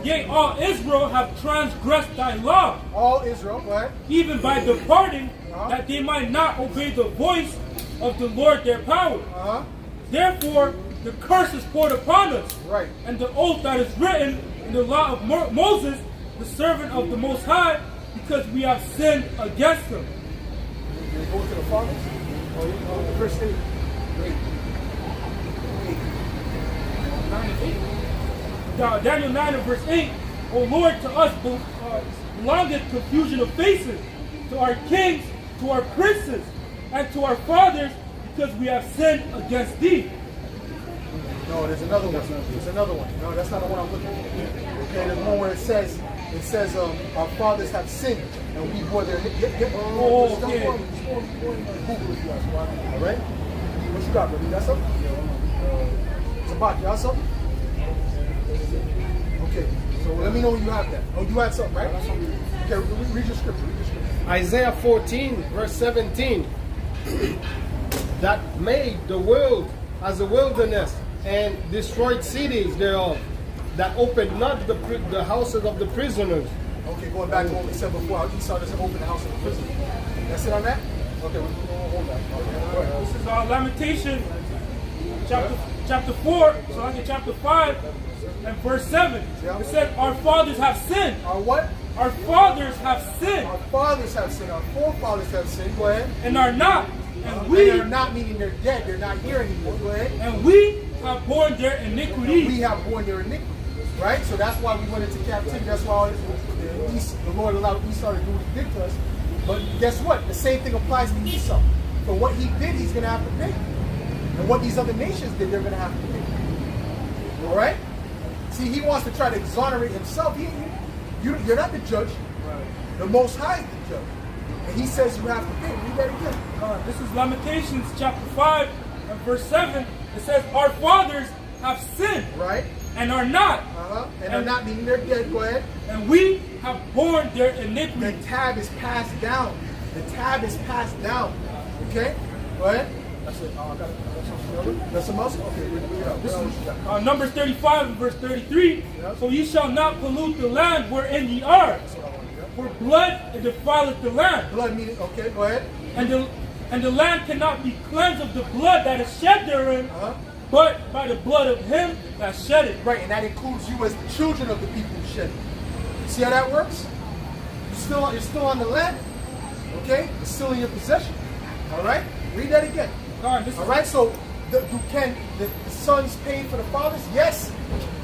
Yea, all Israel have transgressed thy law, All Israel, go ahead. even by departing, that they might not obey the voice of the Lord their power. Uh-huh. Therefore, the curse is poured upon us, Right. and the oath that is written in the law of Moses, the servant of the Most High, because we have sinned against him. You go to the fathers? Verse 8. 9 and 8. Daniel 9 and verse 8. O Lord, to us belongeth confusion of faces, to our kings, to our princes, and to our fathers, because we have sinned against thee. No, there's another one. There's another one. No, that's not the one I'm looking for. Okay, there's one where it says, our fathers have sinned, and we bore their. Oh, okay. All right. What you got, brother? You got something? Sabak, you got something? Okay. So let me know when you have that. Oh, you had something, right? Okay, read your scripture. Isaiah 14, verse 17, that made the world as a wilderness and destroyed cities thereof, that opened not the houses of the prisoners. Okay, going back to what we said before, how Esau doesn't open the house of the prison. That's it on that? Okay, we'll hold that. Okay, go ahead. This is Lamentation, chapter 4, so like in chapter 5, and verse 7. It said, our fathers have sinned. Our what? Our fathers have sinned, Our fathers have sinned. Our forefathers have sinned. Go ahead. and are not. And They're not, meaning they're dead. They're not here anymore. Go ahead. And we have borne their iniquities. We have borne their iniquity. Right? So that's why we went into captivity. That's why the Lord allowed Esau to do what he did to us. But guess what? The same thing applies to Esau. For what he did, he's going to have to pay. And what these other nations did, they're going to have to pay. All right? See, he wants to try to exonerate himself. You're not the judge. The Most High is the judge. And he says you have to pay. Read that again. This is Lamentations chapter 5 and verse 7. It says, our fathers have sinned, Right? and are not. And they're not, meaning they're dead. Go ahead. And we have borne their The iniquities. tab is passed down. The tab is passed down. Okay? Go ahead. That's it. That's some else? Okay, read it out. This What is else you got? Numbers 35 and verse 33. Yeah. So ye shall not pollute the land wherein ye are, for blood defileth the land. Blood meaning, okay, go ahead. And the land cannot be cleansed of the blood that is shed therein, but by the blood of him that shed it. Right, and that includes you as the children of the people who shed it. See how that works? You're still on the land. Okay? It's still in your possession. Alright? Read that again. God, this is Alright, so the sons pay for the fathers? Yes.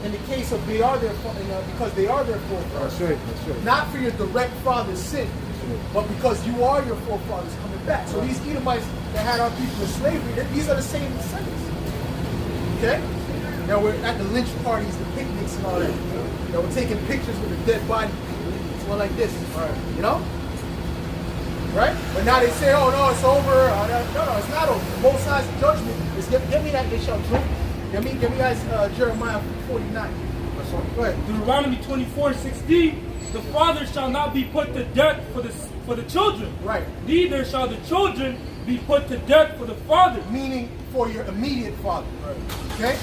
In the case of they are their because they are their forefathers. That's right. Not for your direct father's sin, but because you are your forefathers coming back. So these Edomites that had our people in slavery, these are the same descendants. Okay? Now we're at the lynch parties, the picnics and all that. Now we're taking pictures with a dead body. It's one like this. You know? Right? But now they say, oh no, it's over. No, it's not over. The Most High's judgment is give me that they shall drink. Give me guys Jeremiah 49. Go ahead. Deuteronomy 24:16. The father shall not be put to death for the children. Right. Neither shall the children be put to death for the father. Meaning for your immediate father. Okay?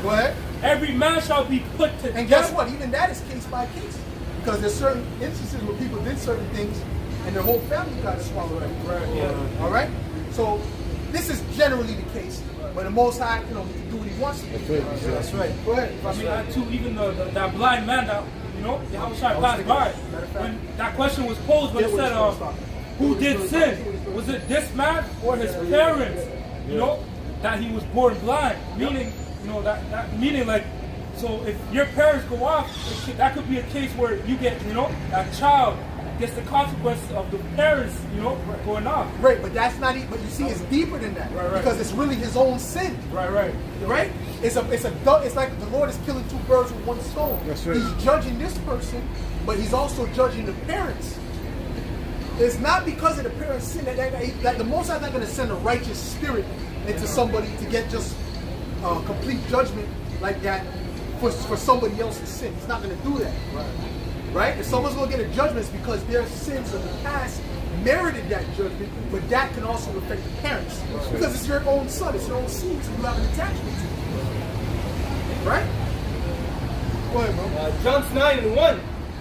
Go ahead. Every man shall be put to death. And guess what? Even that is case by case. Because there's certain instances where people did certain things and their whole family got swallowed up. Right, yeah. All right? So this is generally the case. But the Most High, you know, he can do what he wants to do. That's right. Go ahead. I mean, I too, even that blind man that, you know, Yahweh Shai passed by, when that question was posed, when it said, who did sin? Was it this man or his parents? You know, that he was born blind. Meaning, you know, that meaning like, so if your parents go off, that could be a case where you get, you know, that child gets the consequences of the parents, you know, going off. Right, but that's not. But you see, it's deeper than that, Right. because it's really his own sin. Right. Right? It's like the Lord is killing two birds with one stone. That's right. He's judging this person, but he's also judging the parents. It's not because of the parents' sin that the Most High is not going to send a righteous spirit into somebody to get just complete judgment like that for somebody else's sin. He's not going to do that. Right? If someone's going to get a judgment, it's because their sins of the past merited that judgment, but that can also affect the parents. Because it's your own son, it's your own seed, so you have an attachment to it. Right? Go ahead, bro. John 9:1.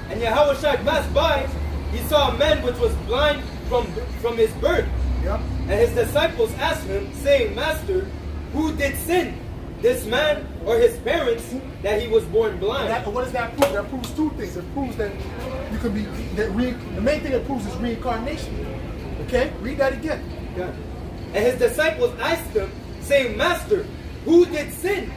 And Yahweh Shai passed by, he saw a man which was blind from his birth. Yep. And his disciples asked him, saying, Master, who did sin, this man or his parents, that he was born blind? What does that prove? That proves two things. It proves that you can be, the main thing it proves is reincarnation. Okay? Read that again. Yeah. And his disciples asked him, saying, Master, who did sin,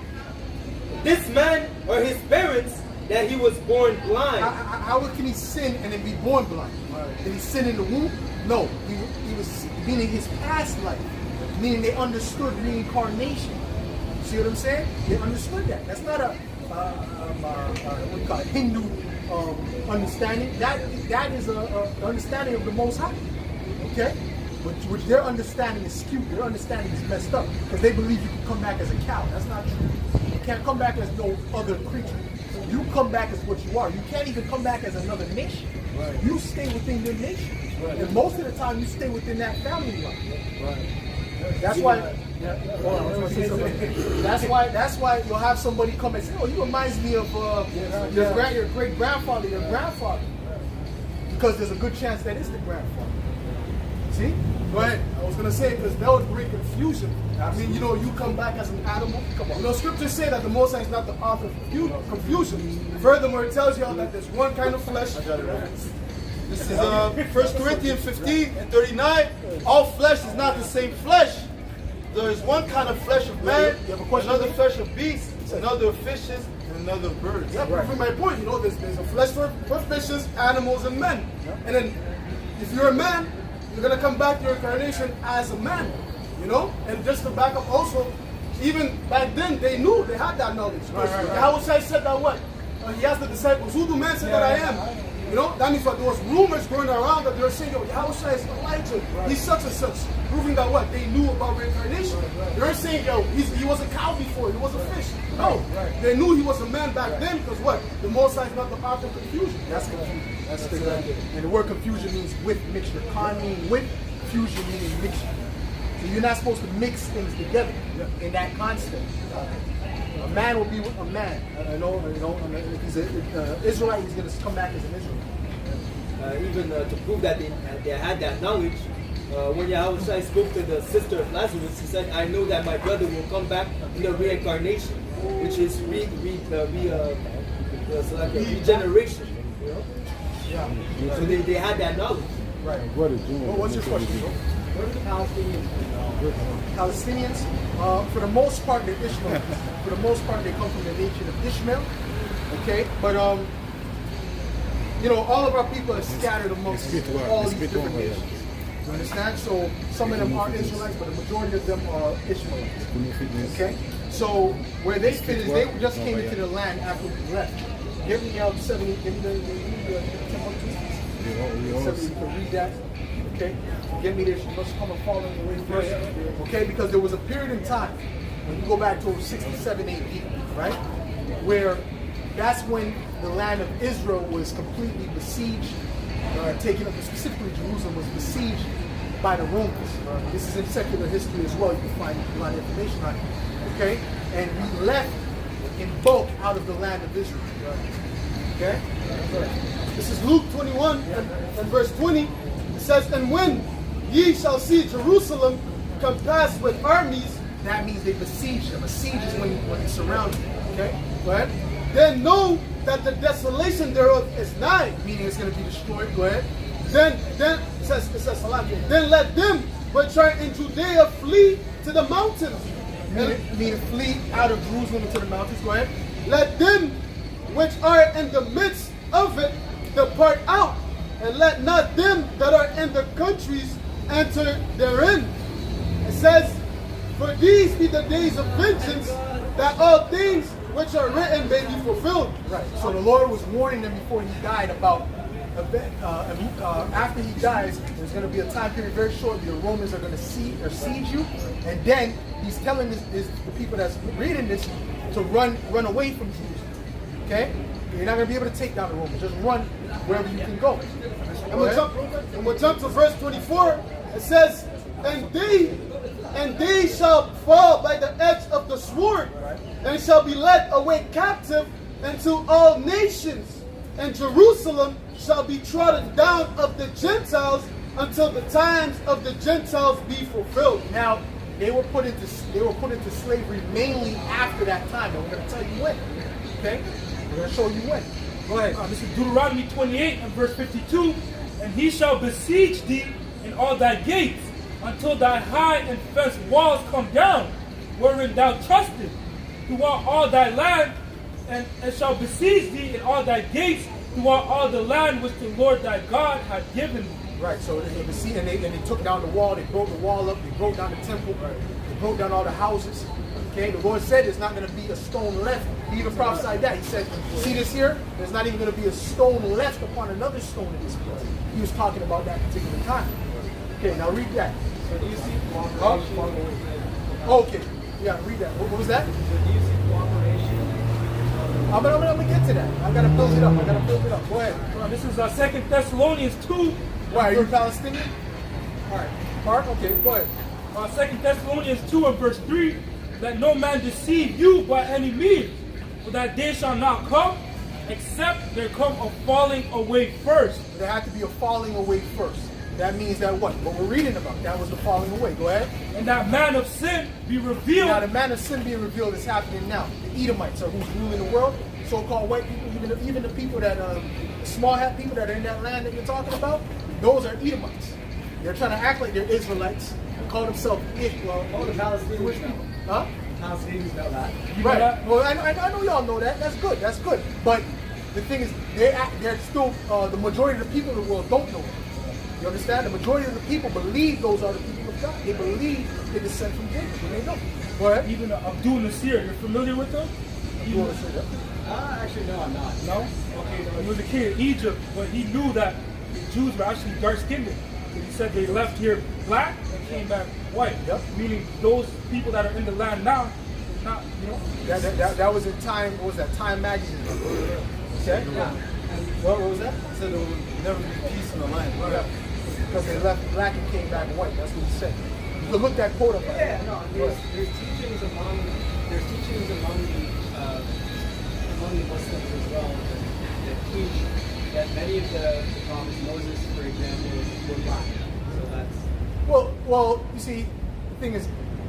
this man or his parents, that he was born blind? How can he sin and then be born blind? Did he sin in the womb? No. He was meaning his past life. Meaning they understood reincarnation. See what I'm saying? They understood that. That's not a what you call it, Hindu understanding. That is a understanding of the Most High. Okay? But which their understanding is skewed. Their understanding is messed up because they believe you can come back as a cow. That's not true. You can't come back as no other creature. You come back as what you are. You can't even come back as another nation. Right. You stay within your nation. Right. And most of the time you stay within that family line. Right. That's why. That's why you'll have somebody come and say, "Oh, he reminds me of your great grandfather, your grandfather," because there's a good chance that is the grandfather. See? Go ahead. I was gonna say because that would bring confusion. I mean, you know, you come back as an animal. Come on. You know, scriptures say that the Most High is not the author of confusion. Furthermore, it tells you all that there's one kind of flesh. This is 1 Corinthians 15:39. All flesh is not the same flesh. There is one kind of flesh of man, another flesh of beasts, another of fishes, and another of birds. Yeah, proving my point. You know, there's a flesh for fishes, animals, and men. And then, if you're a man, you're gonna come back to your incarnation as a man. You know, and just to back up, also, even back then they knew they had that knowledge. Yahweh said that what? He asked the disciples, "Who do men say that I am?" You know, that means what there was rumors going around that they were saying, "Yo, Yahweh is Elijah. He's such and such," proving that what they knew about reincarnation. They were saying, "Yo, he was a cow before. He was a fish." No, they knew he was a man back then because what? The Most High is not the author of confusion. That's confusion. That's the thing. And the word confusion means with mixture. Con meaning with, fusion meaning mixture. So you're not supposed to mix things together in that concept. A man will be with a man. If he's an Israelite, he's going to come back as an Israelite. Even to prove that they had that knowledge, when Yahweh Shai spoke to the sister of Lazarus, he said, "I know that my brother will come back in the reincarnation," which is regeneration. You know? Yeah. So they had that knowledge. Right. What's your question, bro? What are the Palestinians? Palestinians, for the most part, they're Ishmaelites. For the most part, they come from the nation of Ishmael. Okay, but you know, all of our people are scattered amongst all these different nations. You understand? So some of them are Israelites, but the majority of them are Ishmaelites. Okay, so where they fit is they just came into the land after we left. Give me 70. Give me the you can read that. Okay, get me this. You must come and follow me away first. Okay, because there was a period in time when you go back to 67 AD, right, where that's when the land of Israel was completely besieged, taken up. Specifically, Jerusalem was besieged by the Romans. This is in secular history as well. You can find a lot of information on it. Okay, and we left in bulk out of the land of Israel. Okay, this is Luke 21 and verse 20. It says, "And when ye shall see Jerusalem compassed with armies, that means they besiege them. A siege is when they surround you. Okay? Go ahead. then know that the desolation thereof is nigh. Meaning it's going to be destroyed. Go ahead. Then it says Salakia, then let them which are in Judea flee to the mountains. Meaning flee out of Jerusalem into the mountains. Go ahead. Let them which are in the midst of it depart out, and let not them that are in the countries enter therein. It says, for these be the days of vengeance, that all things which are written may be fulfilled. Right. So the Lord was warning them before he died about after he dies, there's going to be a time period very shortly. The Romans are going to siege you, and then he's telling the people that's reading this to run away from Jerusalem. Okay, you're not going to be able to take down the Romans. Just run wherever you can go. And we'll jump to verse 24. It says, and they shall fall by the edge of the sword, and shall be led away captive into all nations, and Jerusalem shall be trodden down of the Gentiles until the times of the Gentiles be fulfilled. Now, they were put into slavery mainly after that time, and we're going to tell you when. Okay, we're going to show you when. Go ahead. This is Deuteronomy 28 and verse 52. And he shall besiege thee in all thy gates, until thy high and fenced walls come down, wherein thou trustest, throughout all thy land, and shall besiege thee in all thy gates, throughout all the land which the Lord thy God hath given thee. Right, so they besieged, and they took down the wall, they broke the wall up, they broke down the temple, they broke down all the houses. Okay, the Lord said there's not going to be a stone left. He even prophesied that. He said, see this here? There's not even going to be a stone left upon another stone in this place. He was talking about that particular time. Okay, now read that. So do you see cooperation? Okay, yeah, read that. What was that? So do you see cooperation? I'm gonna get to that. I gotta build it up. Go ahead. This is 2 Thessalonians 2. Why, are you Palestinian? Alright. Mark, okay, go ahead. 2 Thessalonians 2 and verse 3. Let no man deceive you by any means, for that day shall not come, except there come a falling away first. There had to be a falling away first. That means that what we're reading about, that was the falling away. Go ahead. And that man of sin be revealed. Now the man of sin being revealed is happening now. The Edomites are who's ruling the world. So-called white people, even the people that, small hat people that are in that land that you're talking about, those are Edomites. They're trying to act like they're Israelites, call themselves Israel. All the Palestinians know. Huh? Palestinians know that. Right. Well, I know y'all know that. That's good. That's good. But the thing is, they're still the majority of the people in the world don't know it. You understand? The majority of the people believe those are the people of God. They believe they descend from Jacob, and they don't. Go ahead. Even Abdul Nasir, you're familiar with him? You want to say that? Actually, no, I'm not. No? Okay, he was a king of Egypt, but he knew that the Jews were actually dark-skinned. He said they left here black and came back white. Yep. Meaning those people that are in the land now, not, you know. That was in Time. What was that? Time magazine. Okay. Yeah. What was that? Said there will never be peace in the land. Yeah. Because they left black and came back white. That's what he said. You can look that quote up. Yeah, no, there's teachings among the Muslims as well that teach that many of the prophets, Moses, for example, were black. So that's Well, you see, the thing is,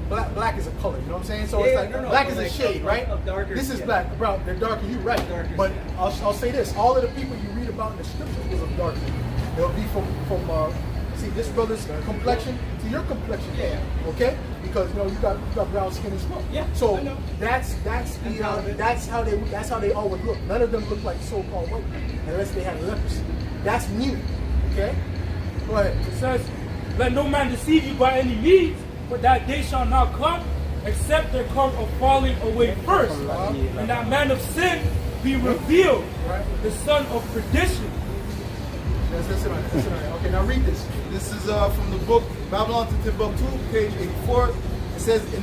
black is a color. You know what I'm saying? So Yeah, it's like no, black but is a like shade, right? of darker This is skin. black, bro. They're darker. You right? Darker But skin. I'll say this: all of the people you read about in the scriptures was of dark. They'll be from see this brother's complexion to your complexion. Yeah. Okay? Because you got brown skin as well. Yeah, So I know. that's how they all would look. None of them look like so-called white people unless they had leprosy. That's new. Okay? Go ahead. It says, let no man deceive you by any means, for that day shall not come, except there come a falling away first. And that man of sin be revealed, the son of perdition. That's right. Okay, now read this. This is from the book Babylon to Timbuktu, page 84. It says in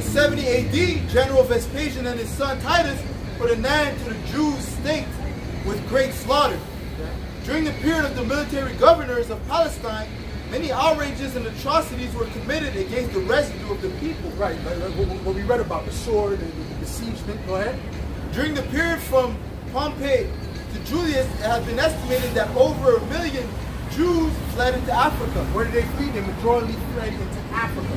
70 AD, General Vespasian and his son Titus put an end to the Jews' state with great slaughter. During the period of the military governors of Palestine, many outrages and atrocities were committed against the residue of the people. Right, what we read about, the sword, the besiegement. Go ahead. During the period from Pompey to Julius, it has been estimated that over 1 million Jews fled into Africa. Where did they flee? They majority fled into Africa,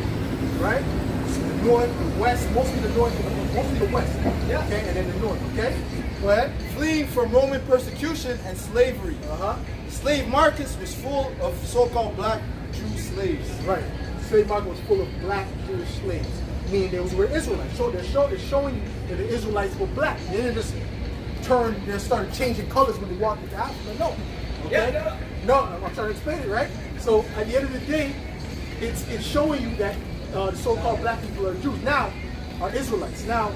right? So the north, the west, mostly the north, mostly the west. Yeah. Okay, and then the north. Okay, go ahead. Fleeing from Roman persecution and slavery. The slave market was full of so-called black Jew slaves. Right. The slave market was full of black Jewish slaves, meaning they were Israelites. So they're showing you that the Israelites were black. They didn't just they started changing colors when they walked into Africa. No. Okay? Yeah, No, I'm trying to explain it, right? So at the end of the day, it's showing you that the so-called black people are Jews. Now, are Israelites. Now,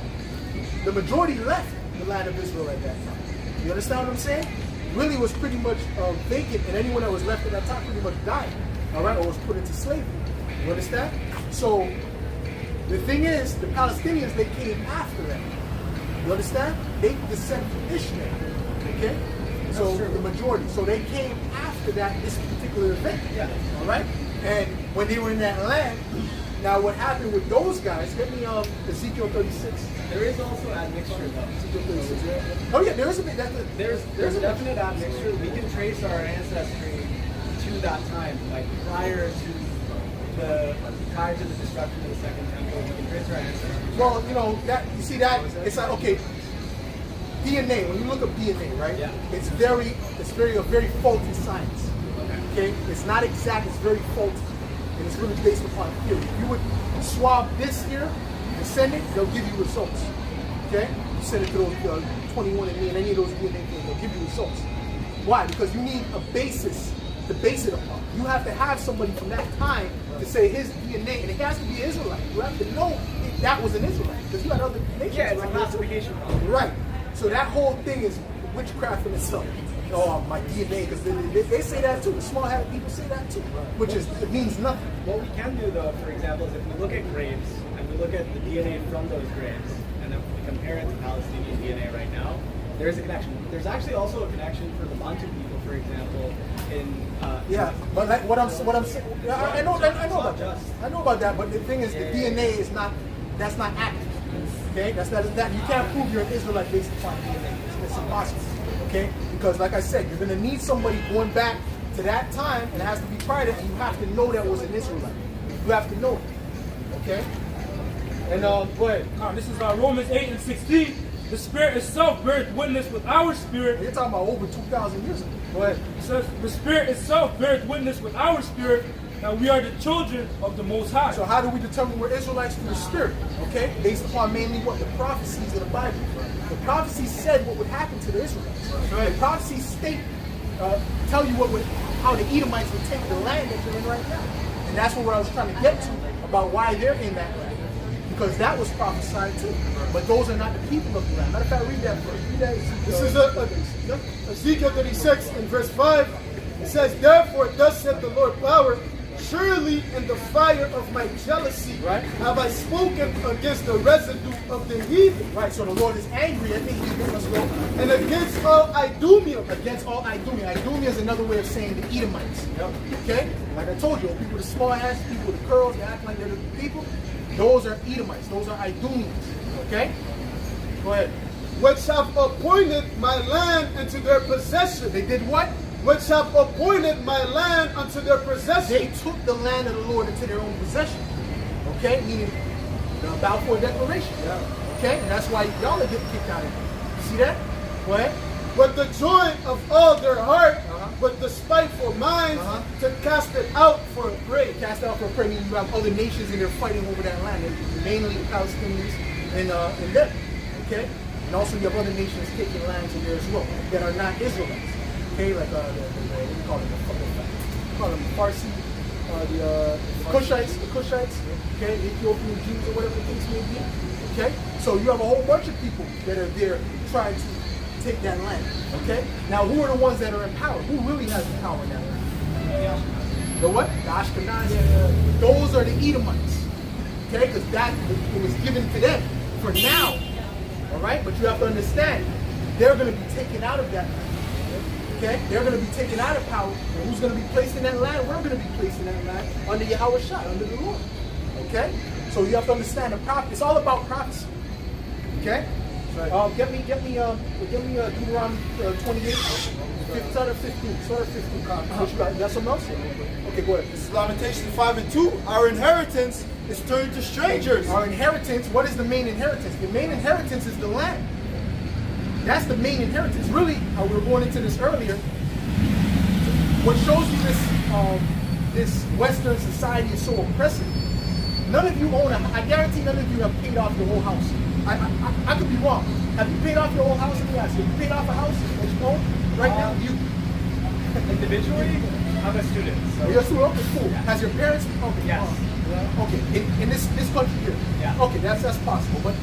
the majority left the land of Israel at that time. You understand what I'm saying? Really was pretty much vacant, and anyone that was left at that time pretty much died, all right, or was put into slavery. You understand? So the thing is, the Palestinians, they came after them. You understand? They descend from Ishmael. Okay? So the majority. So they came after this particular event. Yeah. All right? And when they were in that land, now what happened with those guys, get me Ezekiel 36. There is also admixture though. Ezekiel 36. Oh yeah, there is a bit. There's a definite admixture. We can trace our ancestry to that time, like prior to the destruction of the Second Temple. We can trace our ancestry. Well, you see that it's like, okay, DNA. When you look up DNA, right? Yeah. It's a very faulty science. Okay. It's not exact. It's very faulty, and it's really based upon theory. If you would swab this here and send it, they'll give you results. Okay. You send it to those 21andMe and any of those DNA things, they'll give you results. Why? Because you need a basis to base it upon. You have to have somebody from that time to say his DNA, and it has to be Israelite. You have to know that was an Israelite, because you had other nations. Yeah, it's a like classification problem. Right. So that whole thing is witchcraft in itself. Oh, my DNA, because they say that too. The small-headed people say that too, which is, it means nothing. What we can do though, for example, is if we look at graves and we look at the DNA from those graves, and then we compare it to Palestinian DNA right now, there is a connection. There's actually also a connection for the Bantu people, for example, in Yeah, but like what I'm saying, I know about that. I know about that, but the thing is, the DNA is that's not active. Okay, that's not that. You can't prove you're an Israelite based upon DNA. It's impossible. Okay, because like I said, you're gonna need somebody going back to that time, and it has to be prior to, and you have to know that was an Israelite. You have to know it. Okay, and go ahead. This is Romans 8:16. The Spirit itself bears witness with our spirit. You're talking about over 2,000 years ago. Go ahead. It says, the Spirit itself bears witness with our spirit that we are the children of the Most High. So how do we determine we're Israelites through the Spirit? Okay, based upon mainly what the prophecies of the Bible. The prophecies said what would happen to the Israelites. The prophecies tell you how the Edomites would take the land that you're in right now, and that's what I was trying to get to about why they're in that land, because that was prophesied too. But those are not the people of the land. Matter of fact, read that first. Read that. This is Ezekiel 36 in verse 5. It says, "Therefore, thus said the Lord power, surely in the fire of my jealousy have I spoken against the residue of the heathen." Right, so the Lord is angry at the heathen as well. And against all Idumeans. Against all Idumea. Idumea is another way of saying the Edomites. Okay? Like I told you, people with the small ass, people with the curls, they act like they're the people. Those are Edomites. Those are Idumeans. Okay? Go ahead. Which have appointed my land into their possession. They did what? Which have appointed my land unto their possession. They took the land of the Lord into their own possession. Okay? Meaning the Balfour Declaration. Okay? And that's why y'all are getting kicked out of here. You see that? Go ahead. With the joy of all their heart, but the spiteful minds to cast it out for a prey. Cast out for a prey, meaning you have other nations and they're fighting over that land. Mainly the Palestinians and them. Okay? And also you have other nations taking lands in there as well that are not Israelites. Okay, like what do you call them? We call them Farsi, the Kushites, okay, Ethiopian Jews or whatever the case may be. Okay, so you have a whole bunch of people that are there trying to take that land. Okay, now who are the ones that are in power? Who really has the power in that land? The what? The Ashkenazi. Those are the Edomites. Okay, because that was given to them for now. All right, but you have to understand, they're going to be taken out of that land. Okay? They're going to be taken out of power. And who's going to be placed in that land? We're going to be placed in that land under Yahweh Shai, under the Lord. Okay? So you have to understand the prophet. It's all about prophecy. Okay? Get me Deuteronomy 28. Start at 15. Start at 15. What you got? You got something else? Okay, go ahead. This is Lamentations 5 and 2. Our inheritance is turned to strangers. Our inheritance, what is the main inheritance? The main inheritance is the land. That's the main inheritance. Really, we were going into this earlier. What shows you this Western society is so oppressive. None of you own I guarantee none of you have paid off your whole house. I could be wrong. Have you paid off your whole house? Let me ask you. Have you paid off a house that you own right now? You Individually, I'm a student. So you're a student? Okay, cool. Has your parents? Okay. Yes. Okay. In this country here. Yeah. Okay, that's possible. But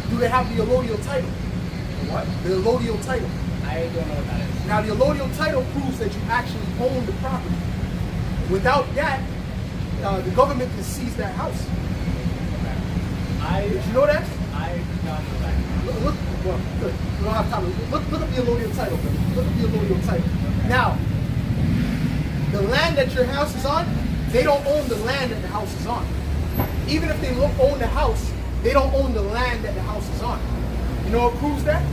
do they have the allodial title? what? The allodial title. I don't know what that is. Now, the allodial title proves that you actually own the property. Without that, the government can seize that house. Did you know that? I do not know that. Look, well, good. We don't have time. Look at the allodial title. Look at the allodial title. Now, the land that your house is on, they don't own the land that the house is on. Even if they own the house, they don't own the land that the house is on. You know what proves that?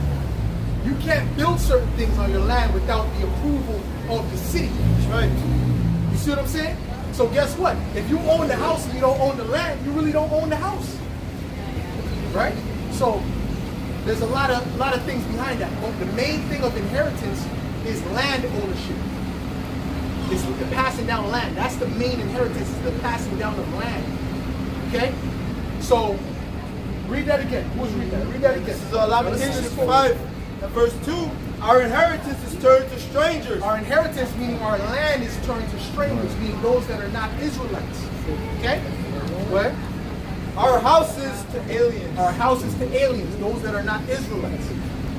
You can't build certain things on your land without the approval of the city. That's right. You see what I'm saying? So guess what? If you own the house and you don't own the land, you really don't own the house. Right? So there's a lot of things behind that. But the main thing of inheritance is land ownership. It's the passing down land. That's the main inheritance, is the passing down of land. Okay? So read that again. Who's read that? Read that again. This is Lamentations 5 and verse 2. Our inheritance is turned to strangers. Our inheritance, meaning our land, is turned to strangers, meaning those that are not Israelites. Okay? What? Our houses to aliens. Our houses to aliens, those that are not Israelites.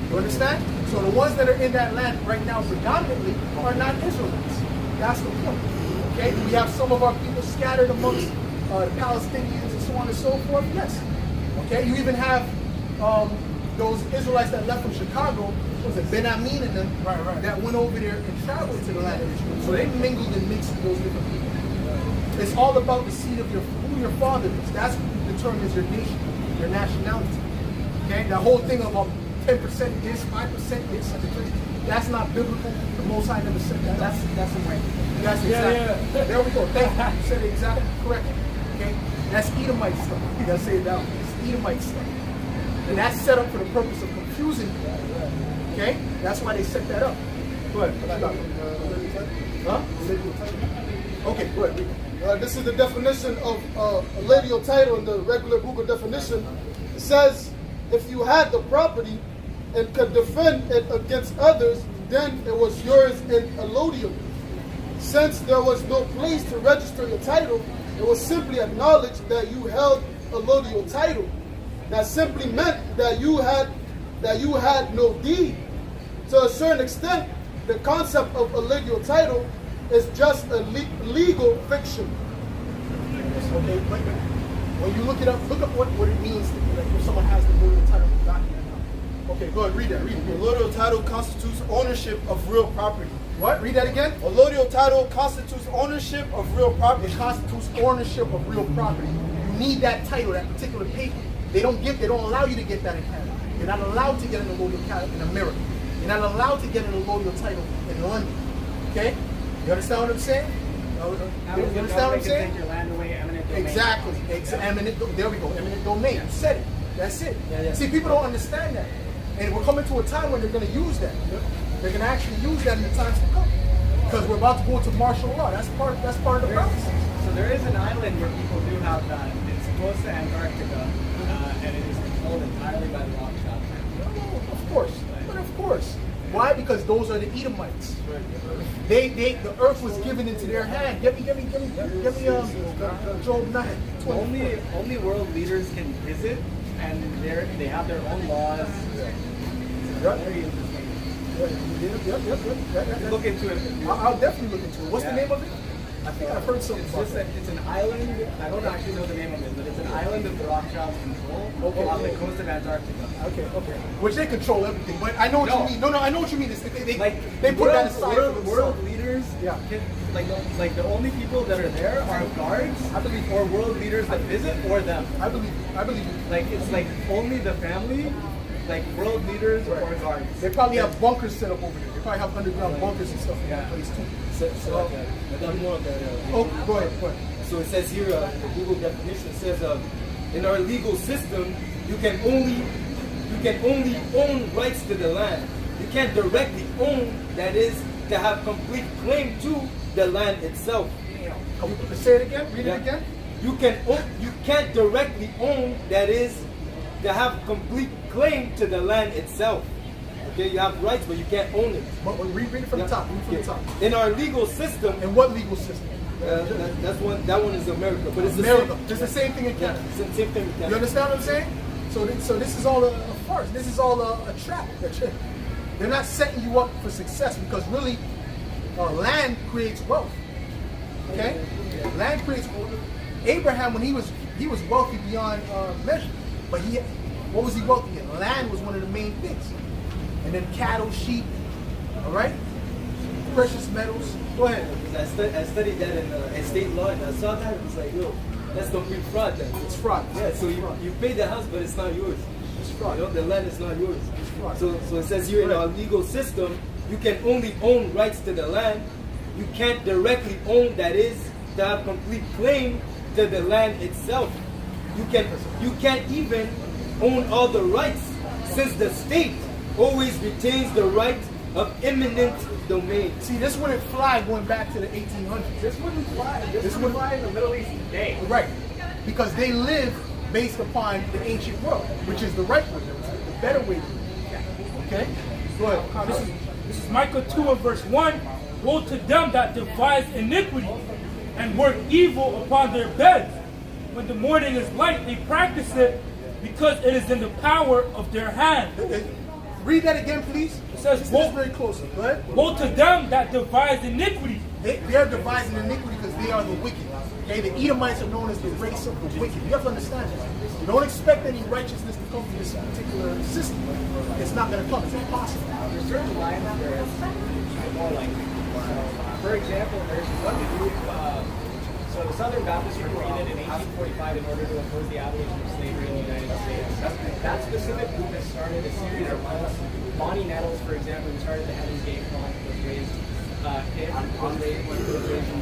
You understand? So the ones that are in that land right now predominantly are not Israelites. That's the point. Okay? We have some of our people scattered amongst the Palestinians and so on and so forth. Yes. Okay? You even have those Israelites that left from Chicago, was it Ben Amin and them, that went over there and traveled to the land of Israel. So they mingled and mixed with those different people. It's all about the seed of who your father is. That's what determines your nation, your nationality. Okay? The whole thing of 10% this, 5% this, that's not biblical. The Most High never said that. That's right. That's exactly. Yeah. There we go. Thank you. You said it exactly correctly. Okay? That's Edomite stuff. You gotta say it down. It's Edomite stuff. And that's set up for the purpose of confusing you. Okay? That's why they set that up. Go ahead. Huh? Okay, go ahead. This is the definition of a allodial title in the regular Google definition. It says, if you had the property and could defend it against others, then it was yours in allodium. Since there was no place to register your title, it was simply acknowledged that you held a allodial title. That simply meant that you had no deed. To a certain extent, the concept of allodial title is just a legal fiction. Okay, but when you look it up, look up what it means if someone has the allodial title document. Okay, go ahead, read that. Read it. Allodial title constitutes ownership of real property. What? Read that again. Allodial title constitutes ownership of real property. It constitutes ownership of real property. You need that title, that particular paper. They don't allow you to get that in Canada. You're not allowed to get an allodial title in America. You're not allowed to get an allodial title in London. Okay? You understand what I'm saying? You understand what I'm saying? Take your land away, eminent domain. Exactly. There we go. Eminent domain. You said it. That's it. See, people don't understand that. And we're coming to a time when they're going to use that. They're going to actually use that in the times to come. Because we're about to go to martial law. That's part of the process. So there is an island where people do have that. It's close to Antarctica, and it is controlled entirely by the Rothschild family. Of course. But of course. Why? Because those are the Edomites. The earth was given into their hand. Give me Job 9. Only world leaders can visit, and they have their own laws. Very interesting. Yep. Look into it. I'll definitely look into it. What's the name of it? I think I've heard something about it. It's an island. I don't actually know the name of it, but it's an island of the Rothschilds control on the coast of Antarctica. Okay. Which they control everything, but I know what you mean. No, I know what you mean. They put that aside for themselves. World leaders, like the only people that are there are guards, I believe, or world leaders that visit, or them. I believe you. Like it's like only the family like world leaders or guards. They probably have bunkers set up over there. They probably have underground bunkers and stuff in that place too. Oh, go ahead. So it says here, the Google definition says, in our legal system, you can only own rights to the land. You can't directly own, that is, to have complete claim to the land itself. Say it again. Read it again. You can't directly own, that is, to have complete claim to the land itself. Okay, you have rights, but you can't own it. But read it from the top. Read from the top. In our legal system, And what legal system? that one is America, but it's America. It's the same thing in Canada. Same thing in Canada. You understand what I'm saying? So this is all a farce. This is all a trap. They're not setting you up for success because really, land creates wealth. Okay, land creates. Abraham, when he was wealthy beyond measure, but what was he wealthy in? Land was one of the main things, and then cattle, sheep. All right, precious metals. Go ahead. I studied that in estate law, and I saw that and it's like, yo, that's complete fraud. Then. It's fraud. Yeah, so you pay the house, but it's not yours. It's fraud. You know, the land is not yours. It's fraud. So it says here in our legal system, you can only own rights to the land. You can't directly own, that is, to have complete claim to the land itself. You can't even own all the rights, since the state always retains the right of eminent domain. See, this wouldn't fly going back to the 1800s. This wouldn't fly. This wouldn't fly in the Middle East today. Right, because they live based upon the ancient world, which is the right way, the better way. Okay, go ahead. This is Micah 2 and verse 1. Woe to them that devise iniquity and work evil upon their beds. When the morning is light, they practice it because it is in the power of their hand. Read that again, please. It says, Listen very closely. Go ahead. woe to them that devise iniquity. They are devising iniquity because they are the wicked. Okay, the Edomites are known as the race of the wicked. You have to understand that. You don't expect any righteousness to come from this particular system. It's not going to come. It's impossible. There's certain lines where it's more likely. For example, there's one group. So the Southern Baptists were created in 1845 in order to oppose the abolition of slavery in the United States. That specific group has started a series of months. Bonnie Nettles, for example, who started the Heaven's Gate Front, was raised in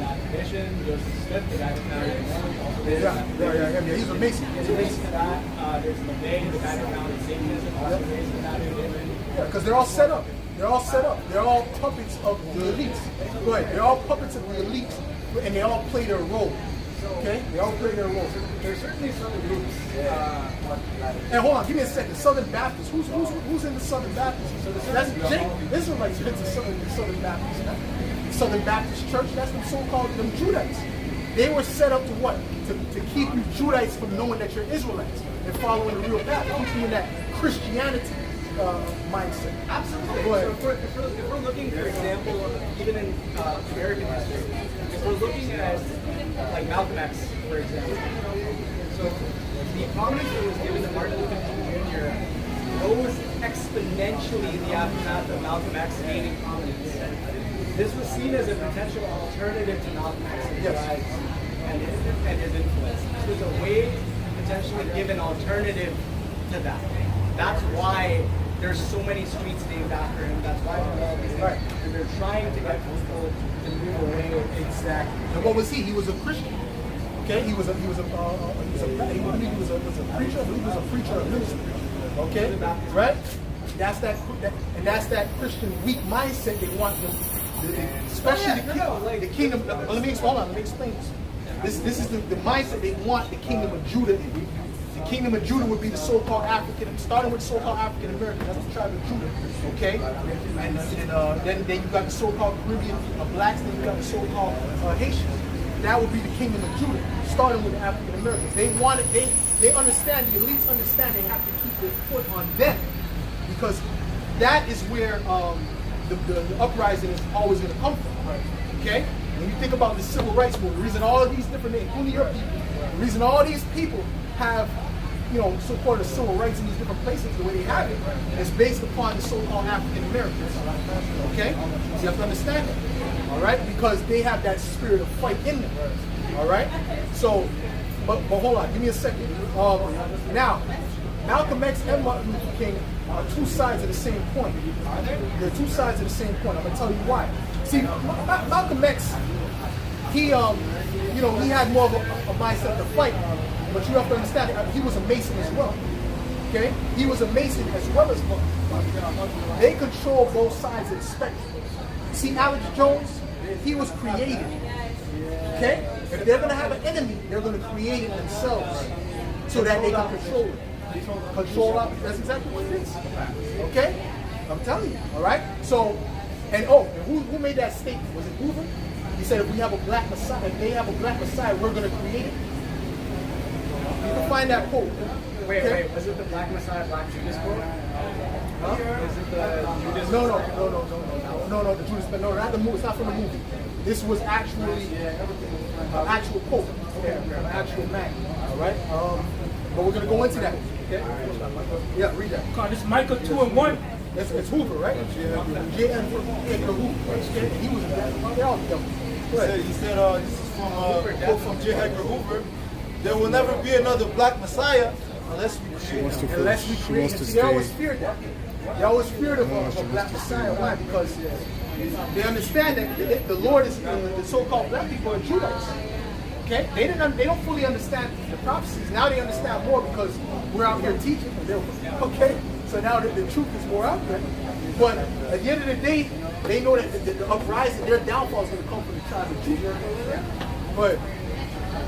that tradition. Joseph Smith, the guy that founded the Mormons, also raised in that tradition. Yeah, he's amazing. In addition to that, there's LeVay, the guy that founded Satanism, also raised in that tradition. Yeah, because they're all set up. They're all set up. They're all puppets of the elites. Go ahead. They're all puppets of the elites, and they all play their role. Okay? They all play their role. There's certainly some groups. And hold on, give me a second. Southern Baptist. Who's in the Southern Baptist? That's Jake. Israelites in the Southern Baptist. Southern Baptist Church. That's them so-called them Judites. They were set up to what? To keep you Judites from knowing that you're Israelites and following the real path. Keep you in that Christianity mindset. Absolutely. Go ahead. So if we're looking, for example, even in American history, if we're looking at like Malcolm X, for example. So the prominence that was given to Martin Luther King Jr. rose exponentially in the aftermath of Malcolm X gaining prominence. This was seen as a potential alternative to Malcolm X's rise and his influence. This was a way to potentially give an alternative to that. That's why there's so many streets named after him. That's why they're all named. Right. And they're trying to get people to move away. Exactly. And what was he? He was a Christian. Okay. He was a preacher. I believe he was a preacher, a minister. Okay. Right. That's that Christian weak mindset they want them, especially the kingdom. Let me explain this. This is the mindset they want the kingdom of Judah in. The kingdom of Judah would be the so-called African, starting with so-called African American. That's the tribe of Judah. Okay, and then you got the so-called Caribbean blacks. Then you got the so-called Haitians. That would be the kingdom of Judah, starting with the African Americans. They want it. They understand. The elites understand. They have to keep their foot on them because that is where the uprising is always going to come from. Okay, when you think about the civil rights movement, the reason all of these different, including your people, the reason all these people have, so-called civil rights in these different places, the way they have it, is based upon the so-called African Americans. Okay? So you have to understand that. All right? Because they have that spirit of fight in them. All right? So, but hold on, give me a second. Now, Malcolm X and Martin Luther King are two sides of the same coin. They're two sides of the same coin. I'm gonna tell you why. See, Malcolm X, he he had more of a mindset to fight, but you have to understand he was a Mason as well. Okay, he was a Mason as well as Martin. They control both sides of the spectrum. See, Alex Jones, he was created. Okay, if they're gonna have an enemy, they're gonna create it themselves so that they can control it. Control up. That's exactly what it is. Okay, I'm telling you. All right. So, and who made that statement? Was it Hoover? He said, if we have a black Messiah, if they have a black Messiah, we're going to create it. You can find that quote. Wait, was it the Black Messiah, Black Judas quote? Huh? Is it the Judas? No, the Judas, no, not the movie. It's not from the movie. This was actually an actual quote, an actual man. All right. But we're going to go into that. Okay. Yeah, read that. This is Micah 2:1. It's Hoover, right? J.N. Hoover. He was they all together. He said, this is from a quote from J. Edgar Hoover. There will never be another black Messiah unless we create him. Unless we create him. See, they always feared that. They always feared of a black Messiah. Why? Because they understand that the Lord is the so-called black people are Judites. Okay? They don't fully understand the prophecies. Now they understand more because we're out here teaching. Okay? So now the truth is more out there. But at the end of the day, they know that the uprising, their downfall is going to come from the tribe of Judah. But,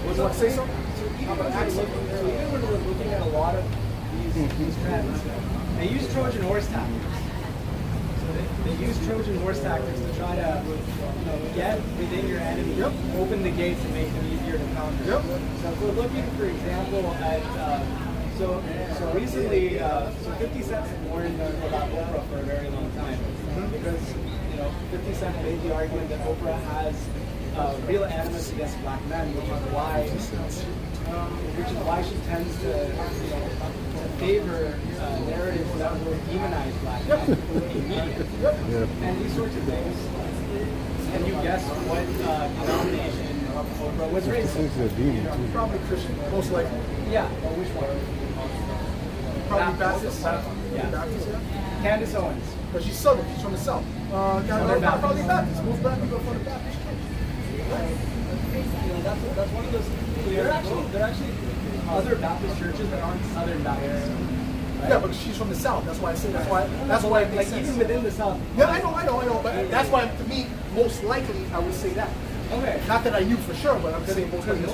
you want to say something? Even when we're looking at a lot of these trends, they use Trojan horse tactics. So they use Trojan horse tactics to try to get within your enemy, open the gates and make them easier to counter. So if we're looking, for example, at so recently, 50 Cent's been warning about Oprah for a very long time because 50 Cent made the argument that Oprah has real animus against black men, which is why she tends to favor narratives that will demonize black men in media and these sorts of things. Can you guess what denomination Oprah was raised in? Probably Christian, most likely. Yeah, well, which one? Probably Baptist. Yeah. Baptist, yeah. Candace Owens. But she's Southern, she's from the South. Probably Baptist. Most black people are from the Baptist church. That's one of those. There are actually other Baptist churches that aren't Southern Baptist. Right? Yeah, but she's from the South. That's why I say that's why it makes sense. Even within the South. Yeah, I know. But that's why, to me, most likely, I would say that. Okay. Not that I knew for sure, but I'm saying most likely.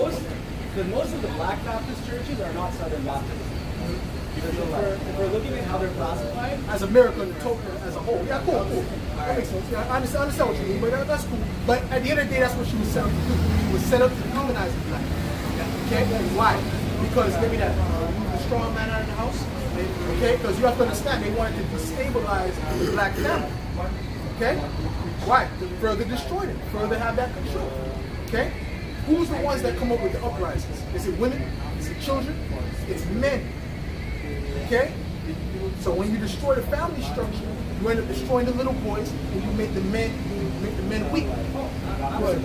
Because most of the Black Baptist churches are not Southern Baptist. Because if we're looking at how they're classified, as America and as a whole. Yeah, cool. That makes sense. Yeah, I understand what you mean, but that's cool. But at the end of the day, that's what she was set up to do. She was set up to demonize the black. Okay? Why? Because maybe that the strong man out of the house. Okay? Because you have to understand, they wanted to destabilize the black family. Okay? Why? To further destroy them, further have that control. Okay? Who's the ones that come up with the uprisings? Is it women? Is it children? It's men. Okay? So when you destroy the family structure, you end up destroying the little boys, and you make the men weak.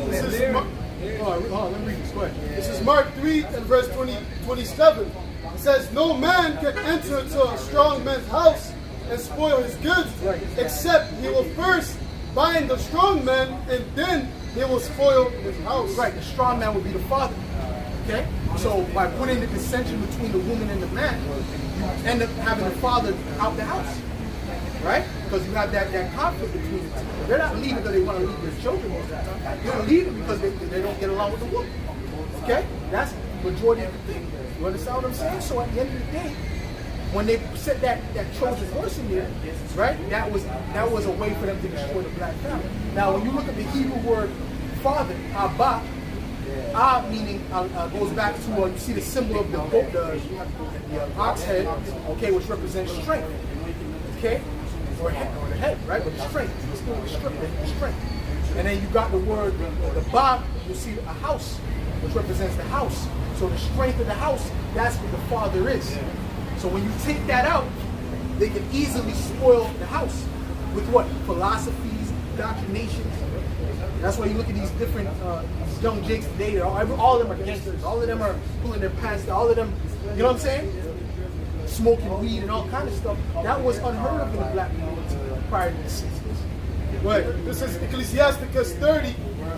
This is let me read this. Go ahead. This is Mark 3 and verse 27. It says, "No man can enter into a strong man's house and spoil his goods, except he will first bind the strong man, and then he will spoil his house." Right, the strong man would be the father. Okay? So by putting the dissension between the woman and the man, you end up having the father out the house. Right? Because you have that conflict between the two. They're not leaving because they want to leave their children. They're leaving because they don't get along with the woman. Okay? That's the majority of the thing. You understand what I'm saying? So at the end of the day, when they set that Trojan horse in there, right? That was a way for them to destroy the black family. Now, when you look at the Hebrew word father, Abba, meaning goes back to you see the symbol of the ox head, okay, which represents strength, okay, or the head, right? But strength, the strength. And then you got the word the Ba, you see a house, which represents the house. So the strength of the house, that's what the father is. So when you take that out, they can easily spoil the house with what? Philosophies, doctrinations. That's why you look at these different young jakes today. All of them are gangsters. All of them are pulling their pants. All of them, you know what I'm saying? smoking weed and all kind of stuff. That was unheard of in the black community prior to the 60s. Right. This is Ecclesiasticus 30.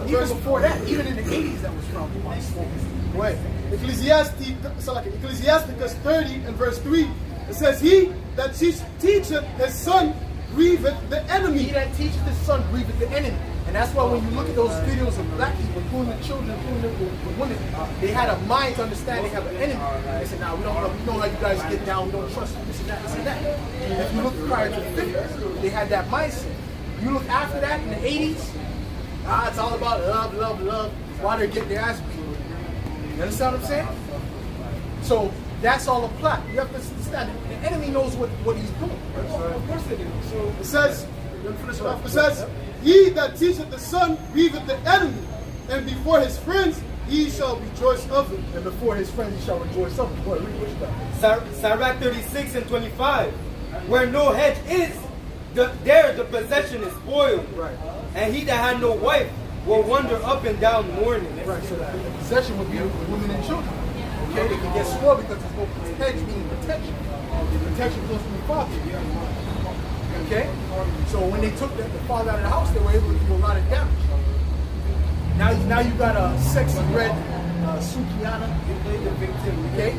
Even before that, even in the 80s, that was from smoking. Right. Ecclesiasticus 30 and verse 3. It says, "He that teacheth his son grieveth the enemy." He that teaches his son grieveth the enemy. And that's why when you look at those videos of black people, including the children, including the women, they had a mind to understand they have an enemy. They said, "Now we know how you guys get down. We don't trust you. This and that, this and that." And if you look prior to the 50s, they had that mindset. You look after that in the 80s, it's all about love, love, love. While they're getting their ass beat. You understand what I'm saying? So that's all a plot. You have to understand. The enemy knows what he's doing. Of course they do. So It says, "He that teacheth the son grieveth the enemy, and before his friends he shall rejoice of him." And before his friends he shall rejoice of him. Boy, read what you got. Sirach 36 and 25. Where no hedge is, there the possession is spoiled. Right. And he that had no wife will wander up and down mourning. Right, so the possession would be the women and children. Okay, they can get spoiled because there's no hedge, meaning protection. The protection comes from the father. Okay? So when they took the father out of the house, they were able to do a lot of damage. Now you got a sexy red Sukiana, the victim, okay?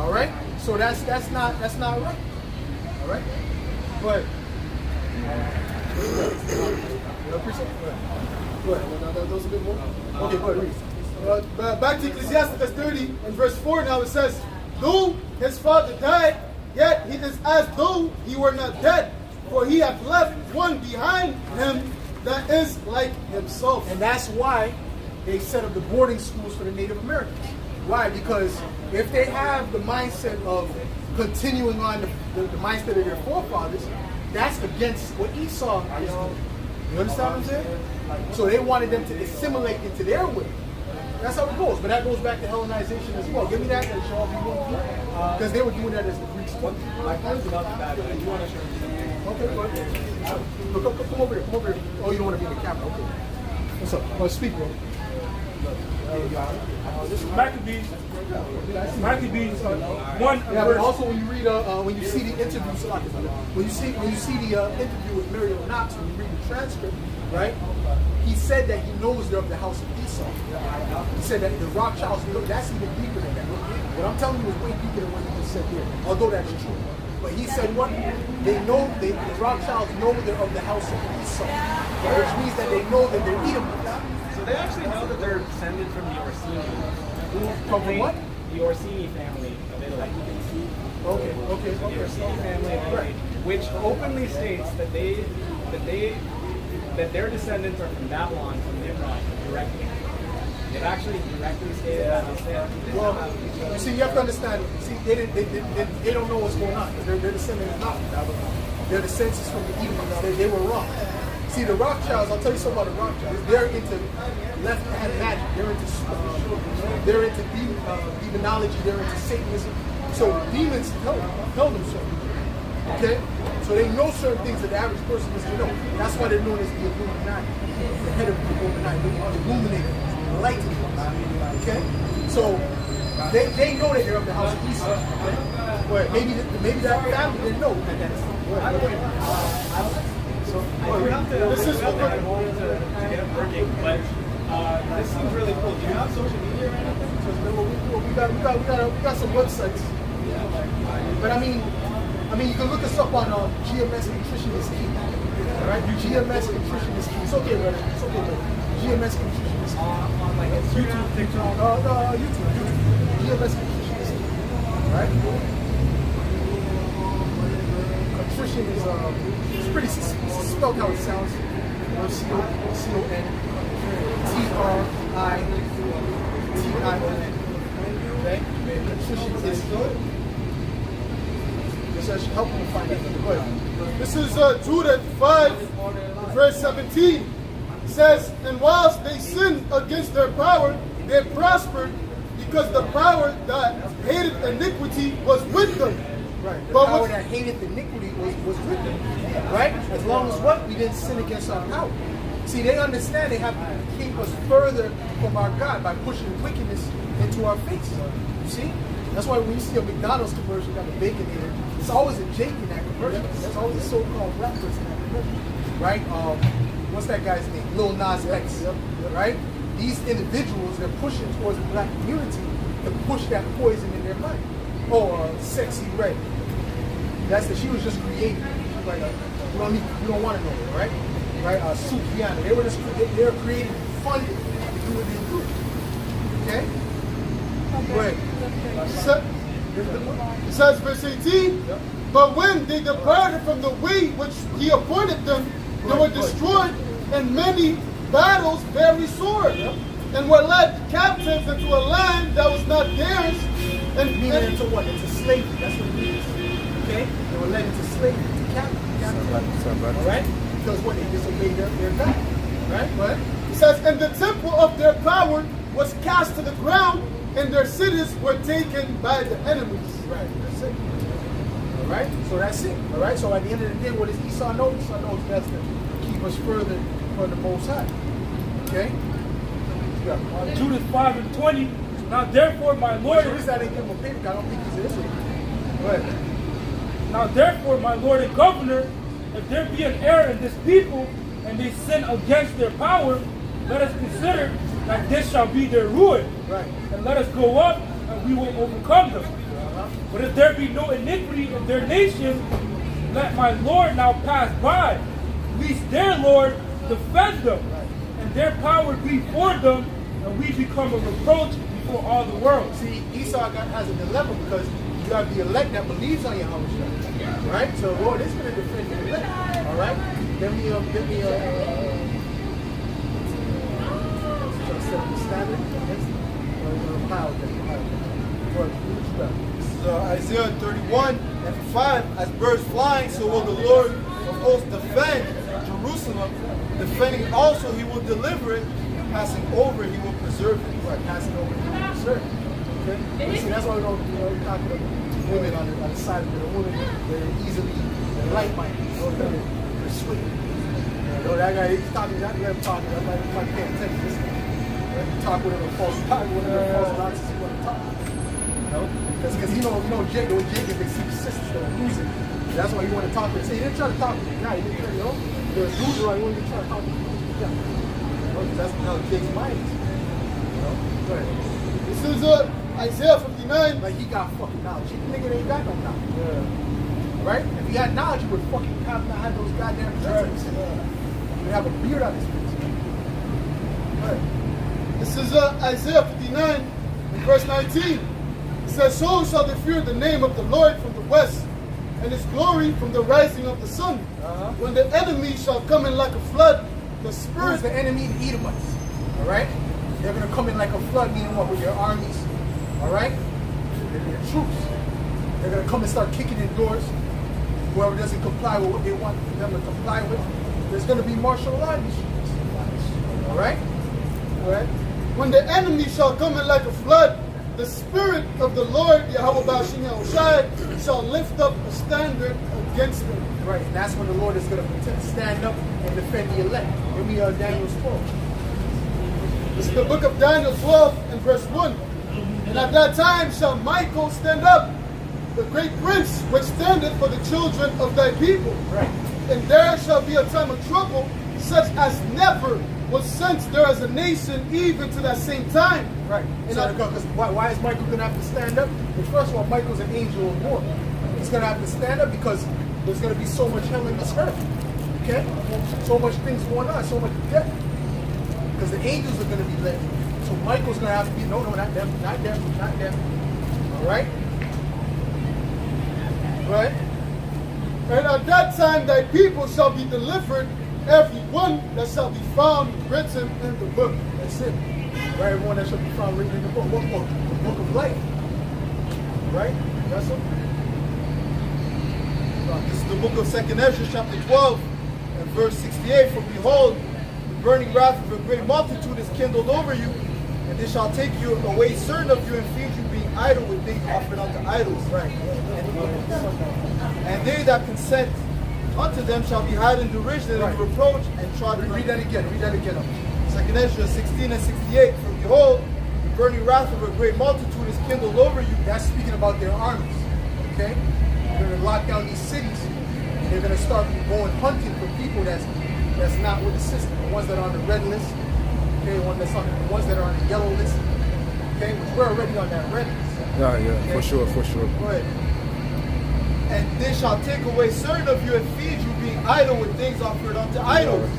Alright? So that's not right. Alright? But you appreciate it? Go ahead. That was a bit more? Okay, go ahead, read. Back to Ecclesiasticus 30 and verse 4 now it says, "Though his father died, yet he is as though he were not dead, for he hath left one behind him that is like himself." And that's why they set up the boarding schools for the Native Americans. Why? Because if they have the mindset of continuing on the mindset of their forefathers, that's against what Esau is doing. You understand what I'm saying? So they wanted them to assimilate into their way. That's how it goes. But that goes back to Hellenization as well. Give me that show off you want to. Because they were doing that as the Greeks. my point is about that. You want to show me? Okay, go ahead. Look, come over here. Come over here. Oh, you don't want to be in the camera. Okay. What's up? Oh, speak, bro. This is Maccabees 1 Yeah, but verse. also when you see the interview, when you see the interview with Miriam Knox, when you read the transcript, right? He said that he knows they're of the house of Esau. He said that the Rothschilds, that's even deeper than that. What I'm telling you is way deeper than what he just said here, although that's true. But he said what? They know, the Rothschilds know they're of the house of Esau, which means that they know that they're Edomites. So they actually know that they're descended from the Orsini. From what? The Orsini family of Italy. Okay. The Orsini family of Italy, which openly states that their descendants are from Babylon, from Nimrod, directly. They've actually directly stated that. Well, you see, you have to understand. See, they don't know what's going on because their descendants is not from Babylon. Their descendants is from the Edomites. They were wrong. See, the Rothschilds. I'll tell you something about the Rothschilds. They're into left-hand magic. They're into demonology. They're into Satanism. So the demons tell them certain things. Okay, so they know certain things that the average person doesn't know. That's why they're known as the Illuminati, the head of the Illuminati, the illuminator, the lightning. Okay, so they know that they're of the house of Esau. Okay? But maybe that family didn't know that that's. So I have to. This is what I'm going to get it working, but this seems really cool. Do you have social media or anything? We got some websites. But I mean, you can look us up on GMS Nutrition is Key. All right, GMS Nutrition is Key. It's okay, brother. It's okay, brother. GMS Nutrition is Key. On like YouTube, TikTok. YouTube. GMS Nutrition is Key. All right. Nutrition is it's pretty spelled how it sounds. CONTRITION. Okay. Nutrition is good. That should help you find it. This is Judah 5, verse 17. It says, "And whilst they sinned against their power, they prospered, because the power that hated iniquity was with them." Right. The power that hated iniquity was with them. Right? As long as what? We didn't sin against our power. See, they understand they have to keep us further from our God by pushing wickedness into our face. You see? That's why when you see a McDonald's commercial got a bacon in it, it's always a Jake in that commercial. That's always a so-called black person in that commercial, right? What's that guy's name? Lil Nas X, right? These individuals, they're pushing towards the black community to push that poison in their mind. Oh, Sexy Red. She was just created. She was like, you don't want to know her, right? Right? Sukiana. They were created, funded to do what they do. Okay? It says, verse 18, but when they departed from the way which he appointed them, they were destroyed, and many battles very sore, and were led captives into a land that was not theirs. And into what? Into slavery. That's what it means. Okay? They were led into slavery, into captivity. All right? Because what? They disobeyed their God. Right? What? It says, and the temple of their power was cast to the ground, and their cities were taken by the enemies. Right. That's it. All right? So that's it. All right? So at the end of the day, what does Esau know? Esau knows that's to keep us further from the Most High. Okay? Judas 5:20. Now therefore, my Lord. At least I didn't give him a paper. I don't think he's an Israelite. Go ahead. Now therefore, my Lord and Governor, if there be an error in this people, and they sin against their power, let us consider that this shall be their ruin. Right. And let us go up, and we will overcome them. But if there be no iniquity in their nation, let my Lord now pass by, lest their Lord defend them, and their power be for them, and we become a reproach before all the world. See, Esau has a dilemma because you have the elect that believes on Yahweh. Right? So the Lord is going to defend the elect. All right? Give me a standard. Isaiah 31 and 5, as birds flying, so will the Lord of hosts defend Jerusalem. Defending also, he will deliver it. Passing over, he will preserve it. Right, passing over, he will preserve it. Okay? But see, that's why we don't, we're talking about women on the side of the women. They're easily, they're light-minded. They're sweet. That guy, he's talking, that guy talking, I'm like paying attention. Listen, talk with him a false nonsense he want to talk. Because you know Jake, when Jake is they see the sisters that are losing. That's why you want to talk to him. See, he didn't try to talk to the guy. He didn't try to, there's loser, right? He wasn't trying to talk to the guy. Because that's how Jake's mind is. Go ahead. This is Isaiah 59. Like he got fucking knowledge. He nigga ain't got no knowledge. Right? If he had knowledge, he would fucking have not had those goddamn dreads. He would have a beard on his face. Right. This is Isaiah 59, in verse 19. It says, so shall they fear the name of the Lord from the west, and his glory from the rising of the sun. When the enemy shall come in like a flood, the spirit... Who's the enemy? The Edomites. All right? They're going to come in like a flood, meaning what? With their armies. All right? Their troops. They're going to come and start kicking in doors. Whoever doesn't comply with what they want them to comply with, there's going to be martial law in these streets. All right? All right? When the enemy shall come in like a flood, the Spirit of the Lord, Yahweh Ba'ashim Yahushai, shall lift up a standard against them. Right, and that's when the Lord is going to stand up and defend the elect. Give me Daniel's 12. This is the book of Daniel 12 and verse 1. And at that time shall Michael stand up, the great prince, which standeth for the children of thy people. Right. And there shall be a time of trouble, such as never was since there is a nation, even to that same time. Right. And so why is Michael going to have to stand up? Well, first of all, Michael's an angel of war. He's going to have to stand up because there's going to be so much hell in this earth. Okay? So much things going on, so much death. Because the angels are going to be led. So Michael's going to have to be, no, not them, not them, not them. All right? Right? And at that time thy people shall be delivered, every one that shall be found written in the book. That's it. Right? Everyone that shall be found written in the book. What book? The book of life. Right? That's it. This is the book of 2nd Ezra, chapter 12, and verse 68. For behold, the burning wrath of a great multitude is kindled over you, and they shall take you away certain of you and feed you, being idle with things offered unto idols. Right. And they that consent unto them shall be hid in derision and reproach and trodden. Read that again. Read that again. 2nd Ezra 16 and 68. For behold, the burning wrath of a great multitude is kindled over you. That's speaking about their armies. Okay? They're going to lock down these cities. And they're going to start going hunting for people that's not with the system. The ones that are on the red list. Okay? The ones that are on the yellow list. Okay? Which we're already on that red list. Yeah, Okay? for sure. Go ahead. And they shall take away certain of you and feed you, being idle with things offered unto idols.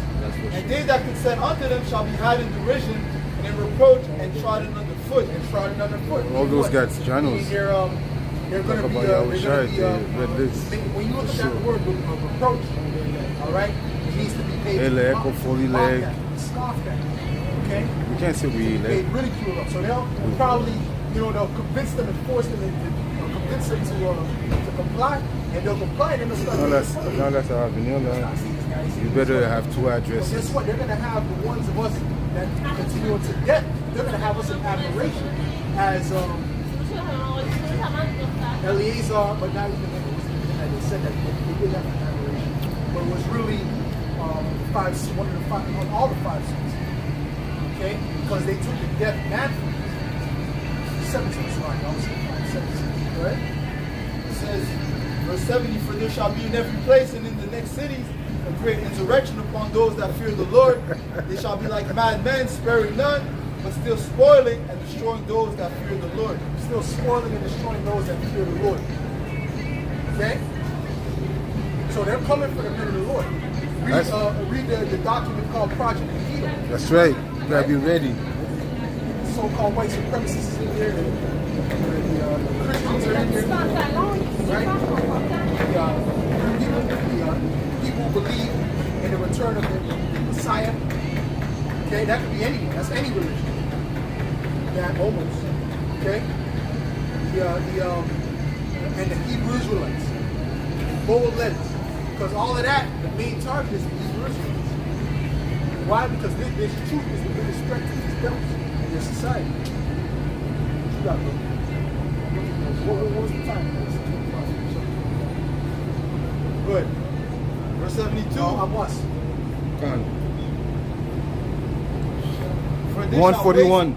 And they that consent unto them shall be had in derision and in reproach and trodden underfoot. All those guys, channels. They're going to be, about Yahushua, red list. when you look at that word reproach, all right, it needs to be paid. Elek or fully leg. Scoffed at. Okay? We can't say we They leg. ridicule them. So they'll probably, they'll convince them and force them to convince them to comply, and they'll comply, and then they'll start. No, that's avenue. You better have two Well, addresses. guess what? They're going to have the ones of us that continue to death. They're going to have us in admiration as Eleazar, but not even they said that they did have an admiration, but it was really all the five sons. Okay, because they took the death manfully. 17 slide, I was saying 17. Go ahead. It says, verse 70, for there shall be in every place and in the next cities a great insurrection upon those that fear the Lord. They shall be like mad men, sparing none, but still spoiling and destroying those that fear the Lord. Still spoiling and destroying those that fear the Lord. Okay? So they're coming for the men of the Lord. Read the document called Project Megiddo. That's right. You gotta be ready. So-called white supremacists in there. The Christians are in there. Right? People who believe in the return of the Messiah. Okay? That could be anyone. That's any religion. That almost. Okay? And the Hebrew Israelites. Bold letters. Because all of that, the main target is the Hebrew Israelites. Why? Because this truth is the biggest threat to these devils in their society. What you got, bro? What was the time? Good. Verse 72. I'm us. Gone. For they shall 141.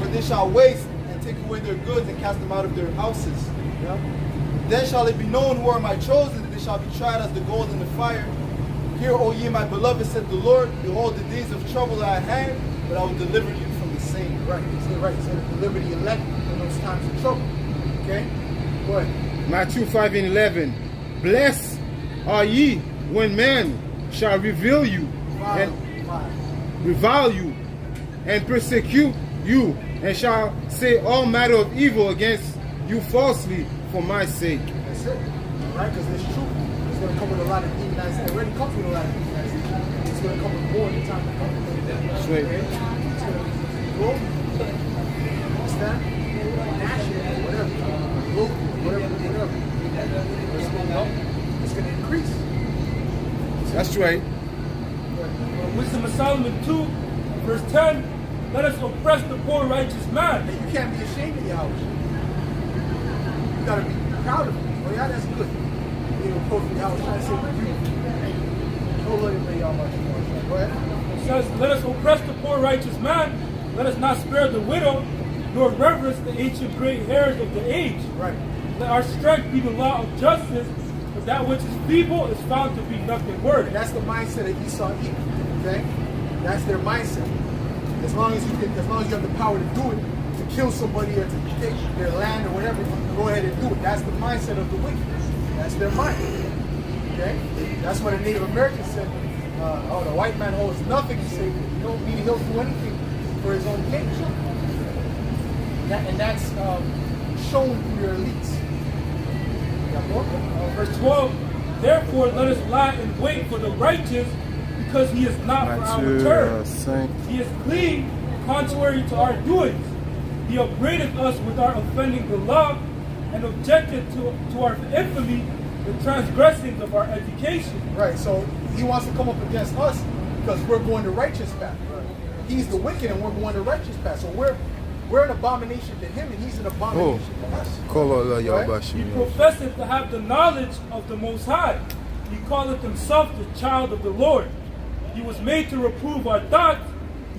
For they shall waste and take away their goods and cast them out of their houses. Yeah. Then shall it be known who are my chosen, and they shall be tried as the gold in the fire. Hear, O ye my beloved, said the Lord, behold, the days of trouble are at hand, but I will deliver you from the same. Right. He said, right. He said, deliver the elect in those times of trouble. Okay? Go ahead. Matthew 5:11. Blessed are ye when men shall revile you and persecute you, and shall say all manner of evil against you falsely for my sake. That's it. Right? Because this truth is going to come with a lot of demonization. It already comes with a lot of demonization. It's going to come with more in time to come. That's right. Okay? It's going to grow. Understand? National, whatever. Local, whatever. It's going to increase. That's right. Wisdom of Solomon 2, verse 10, let us oppress the poor righteous man. And you can't be ashamed of your house. You got to be proud of it. Oh yeah, that's good. You know, post your house trying to say we're beautiful. Don't let it lay y'all much more. Go ahead. It says, let us oppress the poor righteous man. Let us not spare the widow, nor reverence the ancient gray hairs of the age. Right. Let our strength be the law of justice, but that which is feeble is found to be nothing worth. And that's the mindset of Esau and Edom. Okay? That's their mindset. As long as you have the power to do it, to kill somebody or to take their land or whatever, go ahead and do it. That's the mindset of the wicked. That's their mind. Okay? That's what the Native Americans said. The white man holds nothing to say. Meaning he'll do anything for his own gain. And that's shown through their elites. Verse 12, therefore let us lie in wait for the righteous, because he is not for our return. He is clean, contrary to our doings. He upbraideth us with our offending the law, and objected to our infamy, the transgressings of our education. Right, so he wants to come up against us because we're going the righteous path. He's the wicked and we're going the righteous path. So we're an abomination to him and he's an abomination to us. He professeth to have the knowledge of the Most High. He calleth himself the child of the Lord. He was made to reprove our thoughts.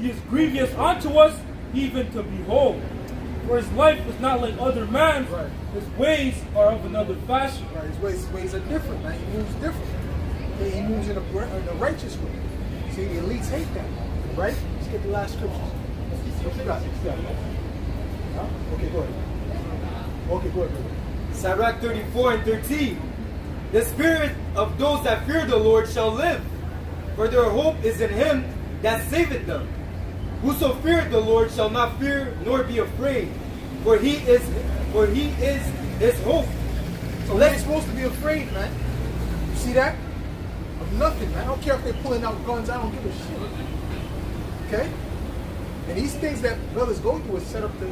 He is grievous unto us, even to behold. For his life is not like other man's. Right. His ways are of another fashion. Right, his ways are different, man. He moves different. Okay, he moves in a righteous way. See, the elites hate that, right? Let's get the last scripture. What you got? Huh? Okay, go ahead. Okay, go ahead, brother. Sirach 34 and 13. The spirit of those that fear the Lord shall live, for their hope is in him that saveth them. Whoso feareth the Lord shall not fear nor be afraid, for he is his hope. So they're supposed to be afraid, man. You see that? Of nothing, man. I don't care if they're pulling out guns. I don't give a shit. Okay? And these things that brothers go through is set up to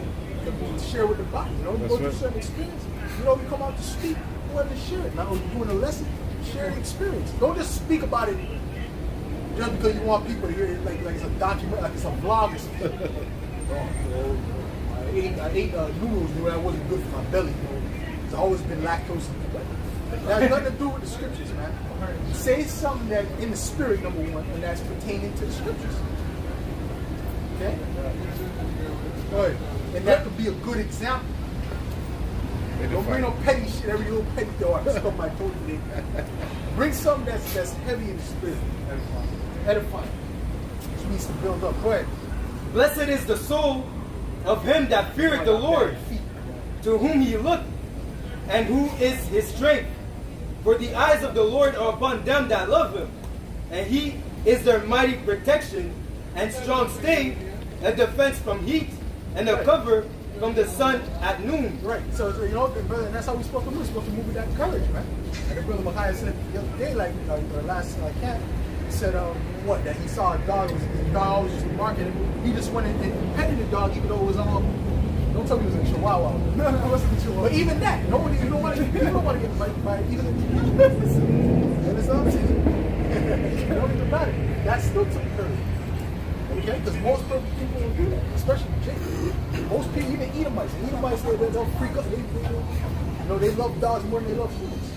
share with the body. You know, you go through certain experience. You know, we come out to speak. Go ahead and share it. Now, when you're doing a lesson, share the experience. Don't just speak about it just because you want people to hear it like it's a document, like it's a vlog or something. I ate noodles when I wasn't good for my belly. You know, it's always been lactose. That has nothing to do with the scriptures, man. Say something that in the spirit, number one, and that's pertaining to the scriptures. Okay? Good. And that could be a good example. Don't bring no petty shit, every little petty dog stuff I told you. Bring something that's heavy in the spirit. Edifying. Which means to build up. Go ahead. Blessed is the soul of him that feareth the Lord, to whom he looked, and who is his strength. For the eyes of the Lord are upon them that love him, and he is their mighty protection and strong stay, a defense from heat, and a cover from the sun at noon. Right. So you know, brother, and that's how we're supposed to move. We're supposed to move with that courage, man. And the brother Micaiah said the other day, like last camp, he said, what, that he saw a dog, the dog was just barking, and he just went and petted the dog, even though it was all, don't tell me it was a chihuahua. No, it wasn't a chihuahua. But even that, nobody, you don't want to get bite by even you understand what I'm saying? Don't even matter. That still took courage. Okay? Because most people will do that, especially Jake. Most people, even Edomites, they'll freak up. They love dogs more than they love humans.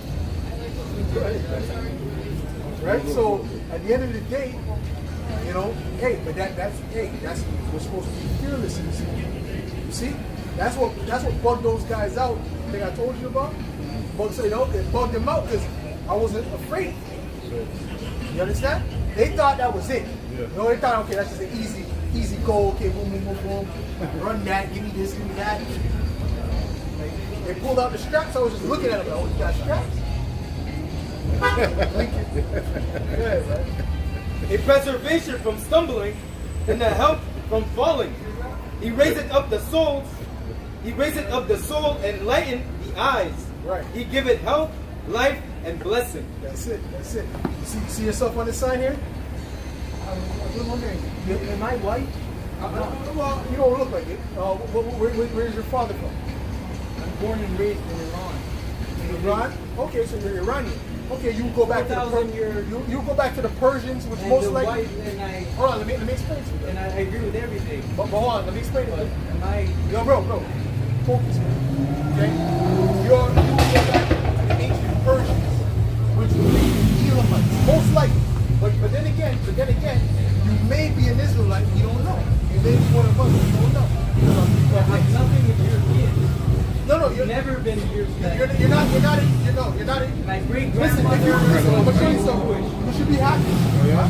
Right? So at the end of the day, you know, hey, but that's we're supposed to be fearless in this. You see? That's what bugged those guys out. I think I told you about. It bugged them out because I wasn't afraid. You understand? They thought that was it. Yeah. You know, they thought, okay, that's just an easy goal. Okay, boom, boom, boom, boom. Run that, give me this, give me that. Like, they pulled out the straps. I was just looking at them. Oh, you got straps? Yeah, right? A preservation from stumbling, and a help from falling. He raiseth up the soul. He raiseth up the soul and lighten the eyes. Right. He giveth health, life, and blessing. That's it. See yourself on this sign here? I'm wondering, am I white? Well, you don't look like it. Where's your father from? I'm born and raised in Iran. Iran? Okay, so you're Iranian. Okay, you go back to the you go back to the Persians, which most likely. Hold on, let me explain to you. And I agree with everything. But hold on, let me explain it. Am I? Yo, bro, focus, man. Okay, you go back to the ancient Persians, which would be the Elamites, most likely. But then again, you may be an Israelite, you don't know. You may be one of us, you don't know. I'm nothing with European. No, you've never been European. You're not in. My great Listen, grandmother I'm show you something. You should be happy.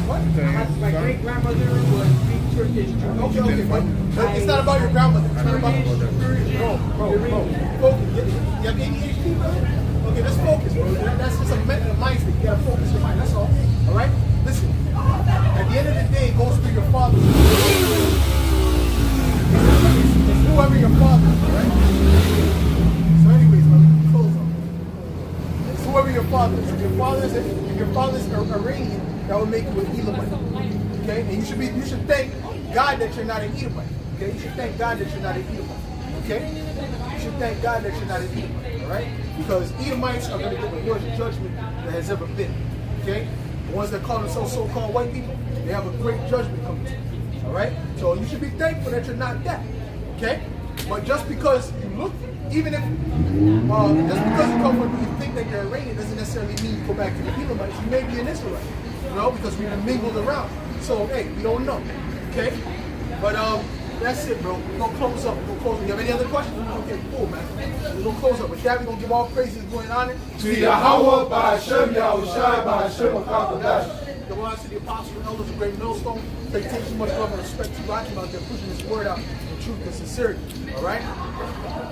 What? My great grandmother was big Turkish. Okay, but it's not about your grandmother. It's not about bro. Focus. You have ADHD, bro? Okay, let's focus, bro. That's just a mental mindset. You gotta focus your mind. That's all. All right? Listen. At the end of the day, it goes through your father. It's whoever your father is, right? So, anyways, let me close on. It's whoever your father is. If your father is Iranian, that will make you an Elamite. Okay? And you should thank God that you're not an Edomite. Okay? You should thank God that you're not an Edomite. Okay? You should thank God that you're not an Edomite. All right? Because Edomites are going to get the worst judgment that has ever been. Okay? The ones that call themselves so-called white people, they have a great judgment coming to you. All right? So you should be thankful that you're not that. Okay? But just because you look, even if, just because you come from, you think that you're Iranian doesn't necessarily mean you go back to the Elamites. You may be an Israelite. You know, because we've mingled around. So, hey, we don't know. Okay? But That's it, bro. We're gonna close up. We're gonna close up. You have any other questions? Okay, cool, man. We're gonna close up. With that, we're gonna give all praises going on it. To Yahweh, by Hashem, Yahushai, by Hashem, HaKadosh. The ones to the apostles and elders of Great Millstone. They take too much love and respect to Rocky out there pushing this word out in truth and sincerity. Alright?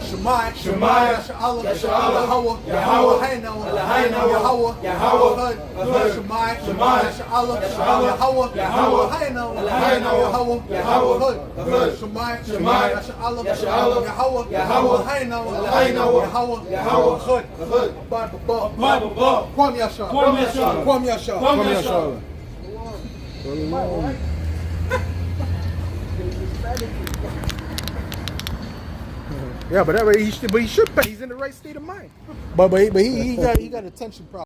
Shemai, Yasha'Allah, Yahweh, Yahweh, Yahweh, Yahweh, Shemai, Yasha'Allah, Yahweh, Yahweh, Yahweh, Shemai, Yasha'Allah, Yahweh, Yahweh, Yahweh, Kwam Yasha. Kwam Yasha. Kwam Yasha. Kwam Yasha. Yeah, but he should pay. He's in the right state of mind. But he got attention problem.